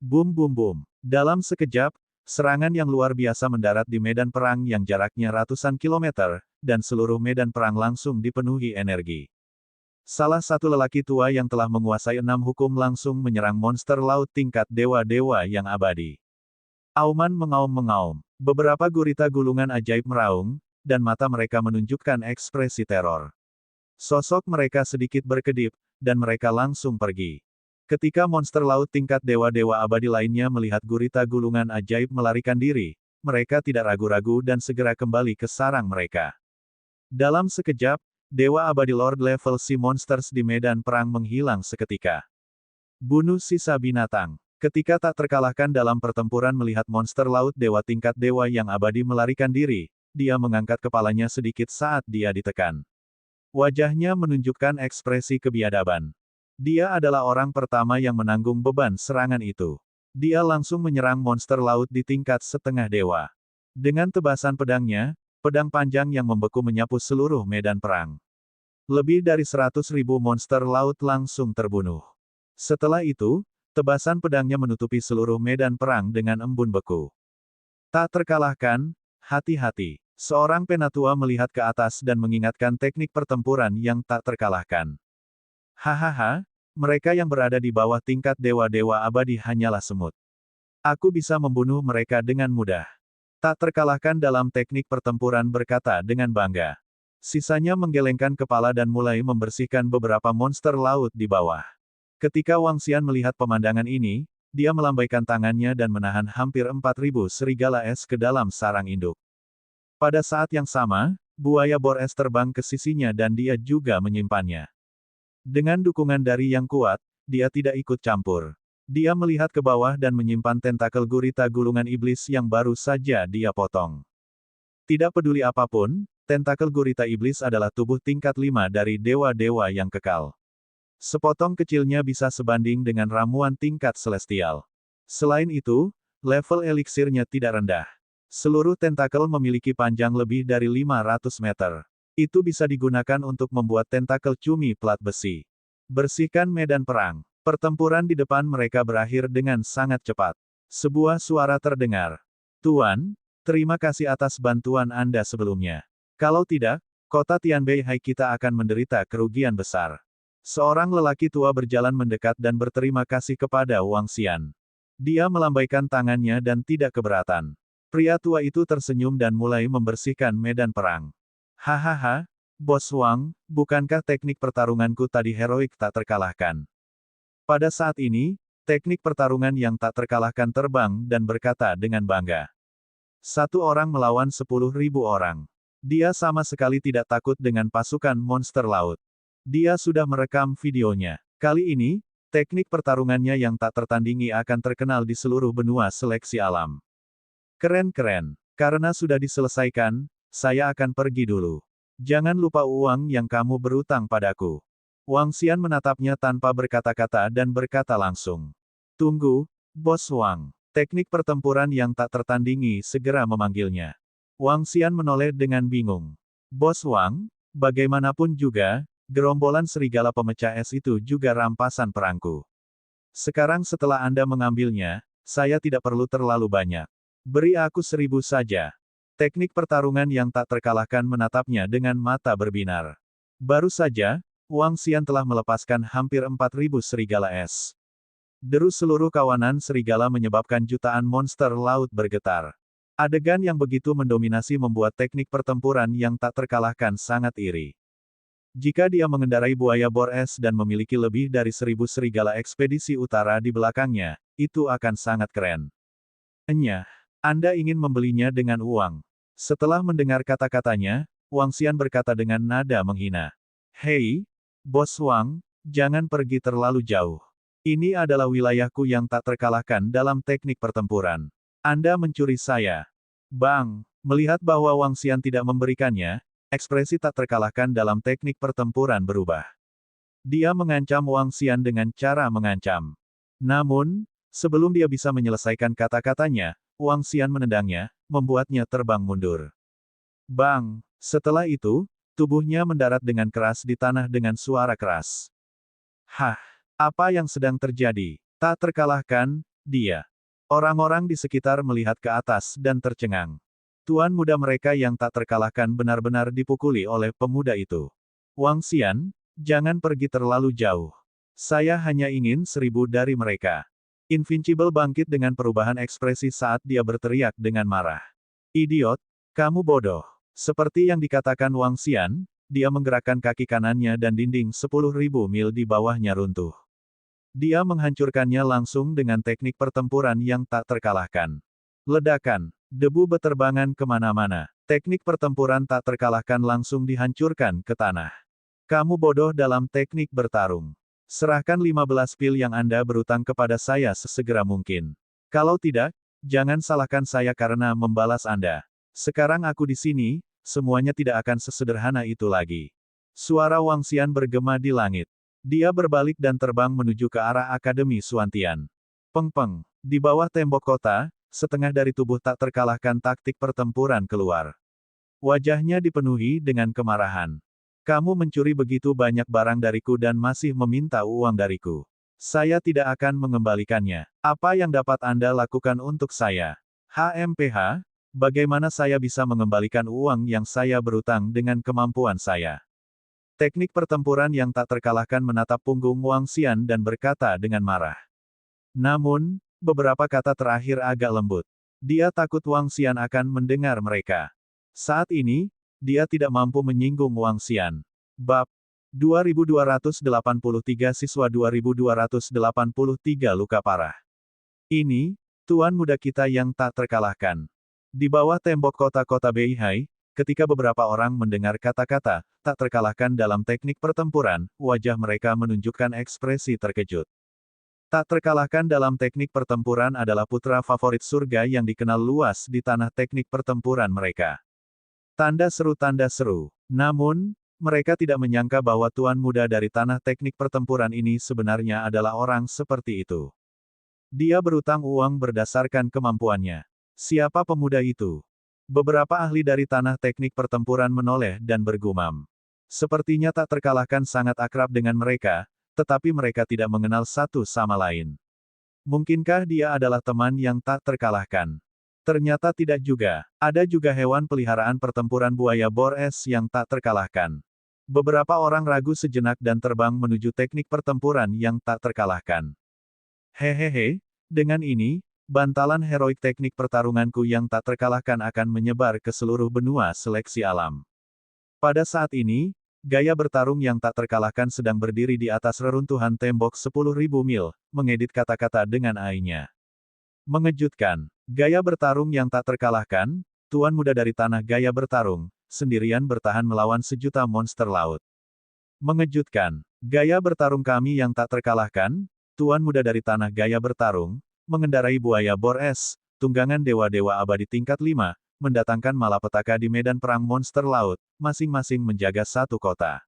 Bum bum bum. Dalam sekejap, serangan yang luar biasa mendarat di medan perang yang jaraknya ratusan kilometer, dan seluruh medan perang langsung dipenuhi energi. Salah satu lelaki tua yang telah menguasai 6 hukum langsung menyerang monster laut tingkat dewa-dewa yang abadi. Auman mengaum-mengaum. Beberapa gurita gulungan ajaib meraung, dan mata mereka menunjukkan ekspresi teror. Sosok mereka sedikit berkedip, dan mereka langsung pergi. Ketika monster laut tingkat dewa-dewa abadi lainnya melihat gurita gulungan ajaib melarikan diri, mereka tidak ragu-ragu dan segera kembali ke sarang mereka. Dalam sekejap, Dewa Abadi Lord level C monsters di medan perang menghilang seketika. Bunuh sisa binatang. Ketika tak terkalahkan dalam pertempuran melihat monster laut dewa tingkat dewa yang abadi melarikan diri, dia mengangkat kepalanya sedikit saat dia ditekan. Wajahnya menunjukkan ekspresi kebiadaban. Dia adalah orang pertama yang menanggung beban serangan itu. Dia langsung menyerang monster laut di tingkat setengah dewa. Dengan tebasan pedangnya, pedang panjang yang membeku menyapu seluruh medan perang. Lebih dari 100.000 monster laut langsung terbunuh. Setelah itu, tebasan pedangnya menutupi seluruh medan perang dengan embun beku. Tak terkalahkan, hati-hati. Seorang penatua melihat ke atas dan mengingatkan teknik pertempuran yang tak terkalahkan. Hahaha, mereka yang berada di bawah tingkat dewa-dewa abadi hanyalah semut. Aku bisa membunuh mereka dengan mudah. Tak terkalahkan dalam teknik pertempuran berkata dengan bangga. Sisanya menggelengkan kepala dan mulai membersihkan beberapa monster laut di bawah. Ketika Wang Xian melihat pemandangan ini, dia melambaikan tangannya dan menahan hampir 4.000 serigala es ke dalam sarang induk. Pada saat yang sama, buaya bor es terbang ke sisinya dan dia juga menyimpannya. Dengan dukungan dari yang kuat, dia tidak ikut campur. Dia melihat ke bawah dan menyimpan tentakel gurita gulungan iblis yang baru saja dia potong. Tidak peduli apapun, tentakel gurita iblis adalah tubuh tingkat 5 dari dewa-dewa yang kekal. Sepotong kecilnya bisa sebanding dengan ramuan tingkat celestial. Selain itu, level eliksirnya tidak rendah. Seluruh tentakel memiliki panjang lebih dari 500 meter. Itu bisa digunakan untuk membuat tentakel cumi plat besi. Bersihkan medan perang. Pertempuran di depan mereka berakhir dengan sangat cepat. Sebuah suara terdengar. Tuan, terima kasih atas bantuan Anda sebelumnya. Kalau tidak, kota Tianbei Hai kita akan menderita kerugian besar. Seorang lelaki tua berjalan mendekat dan berterima kasih kepada Wang Xian. Dia melambaikan tangannya dan tidak keberatan. Pria tua itu tersenyum dan mulai membersihkan medan perang. Hahaha, Bos Wang, bukankah teknik pertarunganku tadi heroik tak terkalahkan? Pada saat ini, teknik pertarungan yang tak terkalahkan terbang dan berkata dengan bangga. Satu orang melawan 10.000 orang. Dia sama sekali tidak takut dengan pasukan monster laut. Dia sudah merekam videonya. Kali ini, teknik pertarungannya yang tak tertandingi akan terkenal di seluruh benua seleksi alam. Keren-keren. Karena sudah diselesaikan, saya akan pergi dulu. Jangan lupa uang yang kamu berutang padaku. Wang Xian menatapnya tanpa berkata-kata dan berkata langsung. Tunggu, Bos Wang. Teknik pertempuran yang tak tertandingi segera memanggilnya. Wang Xian menoleh dengan bingung. Bos Wang, bagaimanapun juga, gerombolan serigala pemecah es itu juga rampasan perangku. Sekarang setelah Anda mengambilnya, saya tidak perlu terlalu banyak. Beri aku 1.000 saja. Teknik pertarungan yang tak terkalahkan menatapnya dengan mata berbinar. Baru saja, Wang Xian telah melepaskan hampir 4.000 serigala es. Deru seluruh kawanan serigala menyebabkan jutaan monster laut bergetar. Adegan yang begitu mendominasi membuat teknik pertempuran yang tak terkalahkan sangat iri. Jika dia mengendarai buaya bor es dan memiliki lebih dari 1.000 serigala ekspedisi utara di belakangnya, itu akan sangat keren. Enyah, Anda ingin membelinya dengan uang. Setelah mendengar kata-katanya, Wang Xian berkata dengan nada menghina. Hei, Bos Wang, jangan pergi terlalu jauh. Ini adalah wilayahku yang tak terkalahkan dalam teknik pertempuran. Anda mencuri saya. Bang, melihat bahwa Wang Xian tidak memberikannya, ekspresi tak terkalahkan dalam teknik pertempuran berubah. Dia mengancam Wang Xian dengan cara mengancam. Namun, sebelum dia bisa menyelesaikan kata-katanya, Wang Xian menendangnya, membuatnya terbang mundur. Bang! Setelah itu, tubuhnya mendarat dengan keras di tanah dengan suara keras. Hah! Apa yang sedang terjadi? Tak terkalahkan, dia. Orang-orang di sekitar melihat ke atas dan tercengang. Tuan muda mereka yang tak terkalahkan benar-benar dipukuli oleh pemuda itu. Wang Xian, jangan pergi terlalu jauh. Saya hanya ingin 1.000 dari mereka. Invincible bangkit dengan perubahan ekspresi saat dia berteriak dengan marah. Idiot, kamu bodoh. Seperti yang dikatakan Wang Xian, dia menggerakkan kaki kanannya dan dinding 10.000 mil di bawahnya runtuh. Dia menghancurkannya langsung dengan teknik pertempuran yang tak terkalahkan. Ledakan, debu beterbangan kemana-mana. Teknik pertempuran tak terkalahkan langsung dihancurkan ke tanah. Kamu bodoh dalam teknik bertarung. Serahkan 15 pil yang Anda berutang kepada saya sesegera mungkin. Kalau tidak, jangan salahkan saya karena membalas Anda. Sekarang aku di sini, semuanya tidak akan sesederhana itu lagi. Suara Wang Xian bergema di langit. Dia berbalik dan terbang menuju ke arah Akademi Suantian. Peng-peng. Di bawah tembok kota, setengah dari tubuh tak terkalahkan taktik pertempuran keluar. Wajahnya dipenuhi dengan kemarahan. Kamu mencuri begitu banyak barang dariku dan masih meminta uang dariku. Saya tidak akan mengembalikannya. Apa yang dapat Anda lakukan untuk saya? HMPH, bagaimana saya bisa mengembalikan uang yang saya berutang dengan kemampuan saya? Teknik pertempuran yang tak terkalahkan menatap punggung Wang Xian dan berkata dengan marah. Namun, beberapa kata terakhir agak lembut. Dia takut Wang Xian akan mendengar mereka. Saat ini, dia tidak mampu menyinggung Wang Xian. Bab 2283 siswa 2283 luka parah. Ini, tuan muda kita yang tak terkalahkan. Di bawah tembok kota-kota Beihai, ketika beberapa orang mendengar kata-kata, tak terkalahkan dalam teknik pertempuran, wajah mereka menunjukkan ekspresi terkejut. Tak terkalahkan dalam teknik pertempuran adalah putra favorit surga yang dikenal luas di tanah teknik pertempuran mereka. Tanda seru. Namun, mereka tidak menyangka bahwa tuan muda dari tanah teknik pertempuran ini sebenarnya adalah orang seperti itu. Dia berutang uang berdasarkan kemampuannya. Siapa pemuda itu? Beberapa ahli dari tanah teknik pertempuran menoleh dan bergumam. Sepertinya tak terkalahkan sangat akrab dengan mereka, tetapi mereka tidak mengenal satu sama lain. Mungkinkah dia adalah teman yang tak terkalahkan? Ternyata tidak juga. Ada juga hewan peliharaan pertempuran buaya bor es yang tak terkalahkan. Beberapa orang ragu sejenak dan terbang menuju teknik pertempuran yang tak terkalahkan. Hehehe, dengan ini, bantalan heroik teknik pertarunganku yang tak terkalahkan akan menyebar ke seluruh benua seleksi alam. Pada saat ini, gaya bertarung yang tak terkalahkan sedang berdiri di atas reruntuhan tembok 10.000 mil, mengedit kata-kata dengan AI-nya. Mengejutkan, gaya bertarung yang tak terkalahkan, tuan muda dari tanah gaya bertarung, sendirian bertahan melawan sejuta monster laut. Mengejutkan, gaya bertarung kami yang tak terkalahkan, tuan muda dari tanah gaya bertarung, mengendarai buaya bor es, tunggangan dewa-dewa abadi tingkat 5, mendatangkan malapetaka di medan perang monster laut, masing-masing menjaga satu kota.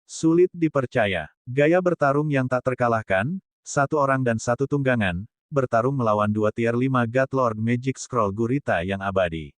Sulit dipercaya, gaya bertarung yang tak terkalahkan, satu orang dan satu tunggangan, bertarung melawan dua tier 5 God Lord Magic Scroll Gurita yang abadi.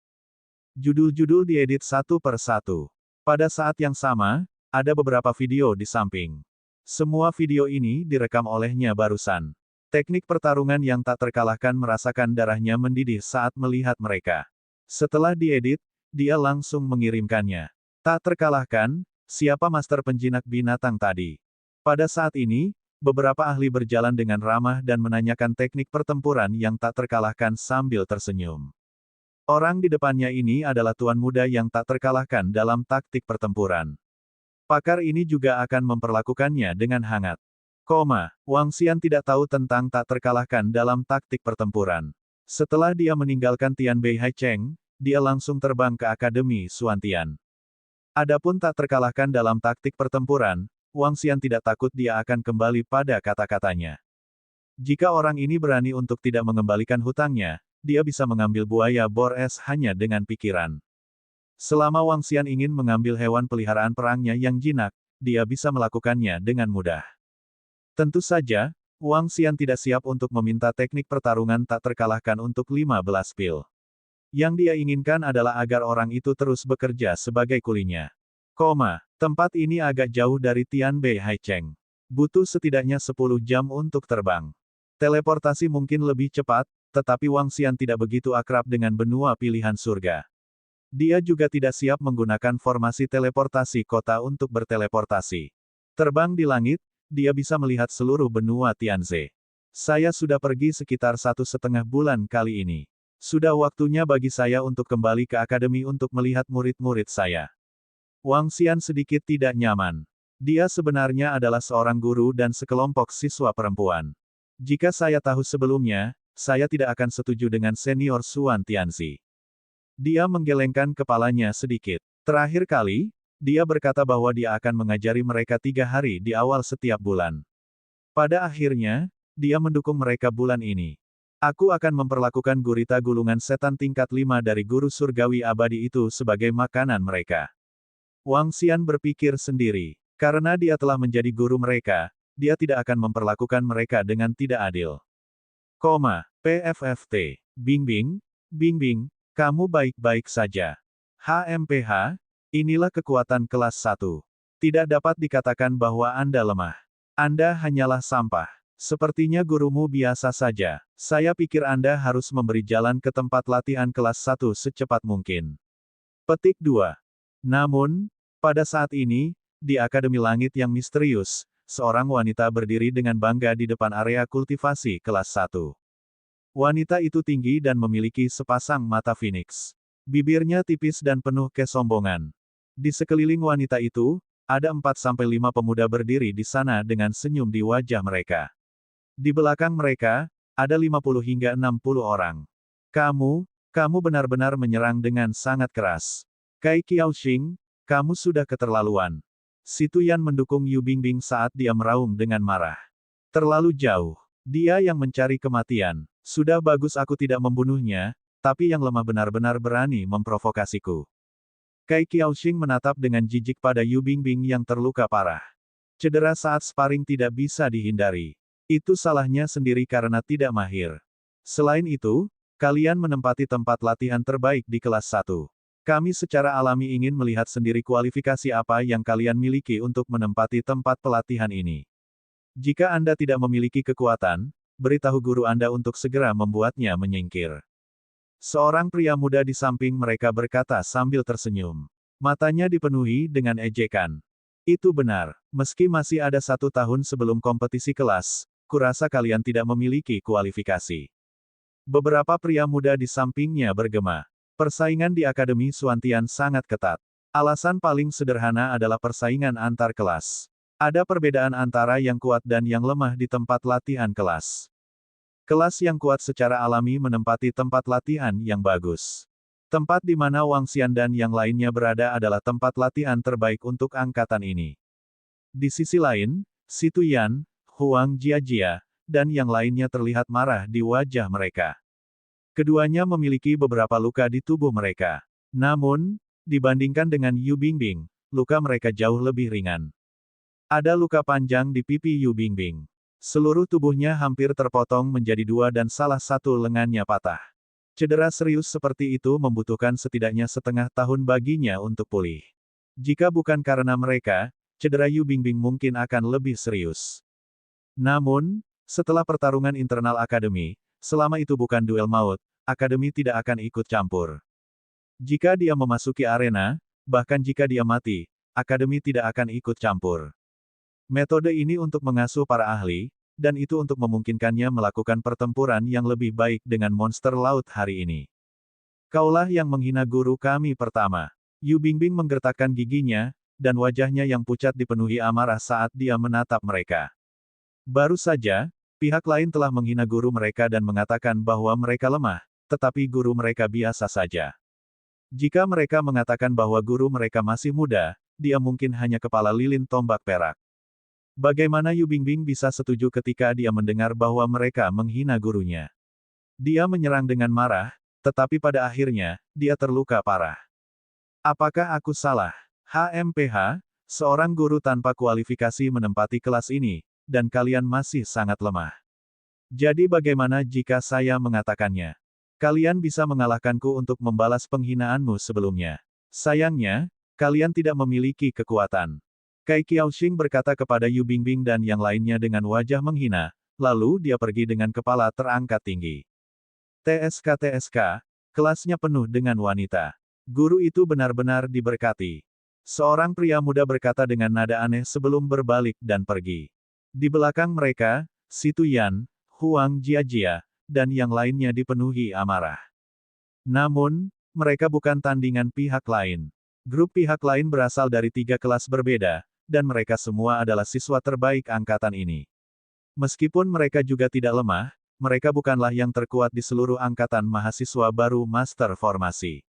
Judul-judul diedit satu per satu. Pada saat yang sama, ada beberapa video di samping. Semua video ini direkam olehnya barusan. Teknik pertarungan yang tak terkalahkan merasakan darahnya mendidih saat melihat mereka. Setelah diedit, dia langsung mengirimkannya. Tak terkalahkan, siapa master penjinak binatang tadi? Pada saat ini, beberapa ahli berjalan dengan ramah dan menanyakan teknik pertempuran yang tak terkalahkan sambil tersenyum. Orang di depannya ini adalah tuan muda yang tak terkalahkan dalam taktik pertempuran. Pakar ini juga akan memperlakukannya dengan hangat. Wang Xian tidak tahu tentang tak terkalahkan dalam taktik pertempuran. Setelah dia meninggalkan Tian Beihai Cheng, dia langsung terbang ke Akademi Xuantian. Adapun tak terkalahkan dalam taktik pertempuran, Wang Xian tidak takut dia akan kembali pada kata-katanya. Jika orang ini berani untuk tidak mengembalikan hutangnya, dia bisa mengambil buaya bor es hanya dengan pikiran. Selama Wang Xian ingin mengambil hewan peliharaan perangnya yang jinak, dia bisa melakukannya dengan mudah. Tentu saja, Wang Xian tidak siap untuk meminta teknik pertarungan tak terkalahkan untuk 15 pil. Yang dia inginkan adalah agar orang itu terus bekerja sebagai kulinya. Tempat ini agak jauh dari Tian Beihai Cheng. Butuh setidaknya 10 jam untuk terbang. Teleportasi mungkin lebih cepat, tetapi Wang Xian tidak begitu akrab dengan benua pilihan surga. Dia juga tidak siap menggunakan formasi teleportasi kota untuk berteleportasi. Terbang di langit, dia bisa melihat seluruh benua Tianze. Saya sudah pergi sekitar 1,5 bulan kali ini. Sudah waktunya bagi saya untuk kembali ke akademi untuk melihat murid-murid saya. Wang Xian sedikit tidak nyaman. Dia sebenarnya adalah seorang guru dan sekelompok siswa perempuan. Jika saya tahu sebelumnya, saya tidak akan setuju dengan senior Xuan Tianzi. Dia menggelengkan kepalanya sedikit. Terakhir kali, dia berkata bahwa dia akan mengajari mereka 3 hari di awal setiap bulan. Pada akhirnya, dia mendukung mereka bulan ini. Aku akan memperlakukan gurita gulungan setan tingkat 5 dari guru surgawi abadi itu sebagai makanan mereka. Wang Xian berpikir sendiri. Karena dia telah menjadi guru mereka, dia tidak akan memperlakukan mereka dengan tidak adil. PFFT. Bingbing, Bingbing, kamu baik-baik saja. HMPH, inilah kekuatan kelas 1. Tidak dapat dikatakan bahwa Anda lemah. Anda hanyalah sampah. Sepertinya gurumu biasa saja. Saya pikir Anda harus memberi jalan ke tempat latihan kelas 1 secepat mungkin. Petik 2. Namun, pada saat ini, di Akademi Langit yang misterius, seorang wanita berdiri dengan bangga di depan area kultivasi kelas 1. Wanita itu tinggi dan memiliki sepasang mata phoenix. Bibirnya tipis dan penuh kesombongan. Di sekeliling wanita itu, ada 4-5 pemuda berdiri di sana dengan senyum di wajah mereka. Di belakang mereka, ada 50 hingga 60 orang. Kamu benar-benar menyerang dengan sangat keras. Kai Qiaoxing, kamu sudah keterlaluan. Si Tuyan mendukung Yu Bingbing saat dia meraung dengan marah. Terlalu jauh. Dia yang mencari kematian. Sudah bagus aku tidak membunuhnya, tapi yang lemah benar-benar berani memprovokasiku. Kai Qiaoxing menatap dengan jijik pada Yu Bingbing yang terluka parah. Cedera saat sparring tidak bisa dihindari. Itu salahnya sendiri karena tidak mahir. Selain itu, kalian menempati tempat latihan terbaik di kelas 1. Kami secara alami ingin melihat sendiri kualifikasi apa yang kalian miliki untuk menempati tempat pelatihan ini. Jika Anda tidak memiliki kekuatan, beritahu guru Anda untuk segera membuatnya menyingkir. Seorang pria muda di samping mereka berkata sambil tersenyum. Matanya dipenuhi dengan ejekan. Itu benar, meski masih ada 1 tahun sebelum kompetisi kelas, kurasa kalian tidak memiliki kualifikasi. Beberapa pria muda di sampingnya bergema. Persaingan di Akademi Suantian sangat ketat. Alasan paling sederhana adalah persaingan antar kelas. Ada perbedaan antara yang kuat dan yang lemah di tempat latihan kelas. Kelas yang kuat secara alami menempati tempat latihan yang bagus. Tempat di mana Wang Xian dan yang lainnya berada adalah tempat latihan terbaik untuk angkatan ini. Di sisi lain, Si Tuyan, Huang Jiajia, dan yang lainnya terlihat marah di wajah mereka. Keduanya memiliki beberapa luka di tubuh mereka. Namun, dibandingkan dengan Yu Bingbing, luka mereka jauh lebih ringan. Ada luka panjang di pipi Yu Bingbing. Seluruh tubuhnya hampir terpotong menjadi 2 dan salah satu lengannya patah. Cedera serius seperti itu membutuhkan setidaknya setengah tahun baginya untuk pulih. Jika bukan karena mereka, cedera Yu Bingbing mungkin akan lebih serius. Namun, setelah pertarungan internal akademi, selama itu bukan duel maut, akademi tidak akan ikut campur. Jika dia memasuki arena, bahkan jika dia mati, akademi tidak akan ikut campur. Metode ini untuk mengasuh para ahli, dan itu untuk memungkinkannya melakukan pertempuran yang lebih baik dengan monster laut hari ini. Kaulah yang menghina guru kami pertama. Yu Bingbing menggertakkan giginya, dan wajahnya yang pucat dipenuhi amarah saat dia menatap mereka. Baru saja, pihak lain telah menghina guru mereka dan mengatakan bahwa mereka lemah, tetapi guru mereka biasa saja. Jika mereka mengatakan bahwa guru mereka masih muda, dia mungkin hanya kepala lilin tombak perak. Bagaimana Yu Bingbing bisa setuju ketika dia mendengar bahwa mereka menghina gurunya? Dia menyerang dengan marah, tetapi pada akhirnya, dia terluka parah. Apakah aku salah? HMPH, seorang guru tanpa kualifikasi menempati kelas ini, dan kalian masih sangat lemah. Jadi bagaimana jika saya mengatakannya? Kalian bisa mengalahkanku untuk membalas penghinaanmu sebelumnya. Sayangnya, kalian tidak memiliki kekuatan. Kai Qiaoxing berkata kepada Yu Bingbing dan yang lainnya dengan wajah menghina, lalu dia pergi dengan kepala terangkat tinggi. TSK, kelasnya penuh dengan wanita. Guru itu benar-benar diberkati. Seorang pria muda berkata dengan nada aneh sebelum berbalik dan pergi. Di belakang mereka, Si Tuyan, Huang Jiajia, dan yang lainnya dipenuhi amarah. Namun, mereka bukan tandingan pihak lain. Grup pihak lain berasal dari 3 kelas berbeda, dan mereka semua adalah siswa terbaik angkatan ini. Meskipun mereka juga tidak lemah, mereka bukanlah yang terkuat di seluruh angkatan mahasiswa baru Master Formasi.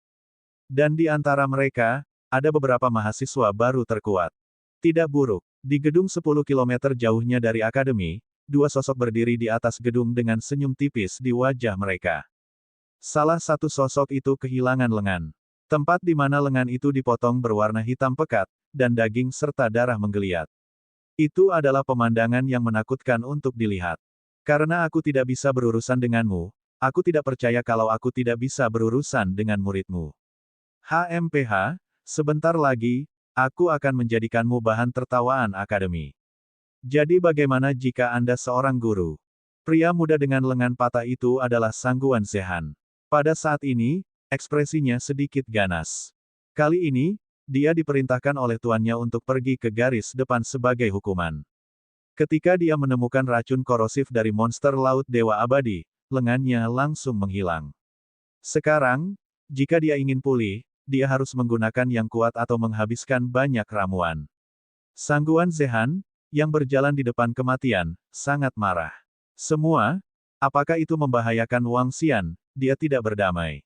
Dan di antara mereka, ada beberapa mahasiswa baru terkuat. Tidak buruk. Di gedung 10 km jauhnya dari akademi, 2 sosok berdiri di atas gedung dengan senyum tipis di wajah mereka. Salah satu sosok itu kehilangan lengan. Tempat di mana lengan itu dipotong berwarna hitam pekat, dan daging serta darah menggeliat. Itu adalah pemandangan yang menakutkan untuk dilihat. Karena aku tidak bisa berurusan denganmu, aku tidak percaya kalau aku tidak bisa berurusan dengan muridmu. HMPH, sebentar lagi, aku akan menjadikanmu bahan tertawaan akademi. Jadi bagaimana jika Anda seorang guru? Pria muda dengan lengan patah itu adalah Sangguan Zehan. Pada saat ini, ekspresinya sedikit ganas. Kali ini, dia diperintahkan oleh tuannya untuk pergi ke garis depan sebagai hukuman. Ketika dia menemukan racun korosif dari monster laut Dewa Abadi, lengannya langsung menghilang. Sekarang, jika dia ingin pulih, dia harus menggunakan yang kuat atau menghabiskan banyak ramuan. Sangguan Zehan, yang berjalan di depan kematian, sangat marah. Semua, apakah itu membahayakan Wang Xian, dia tidak berdamai.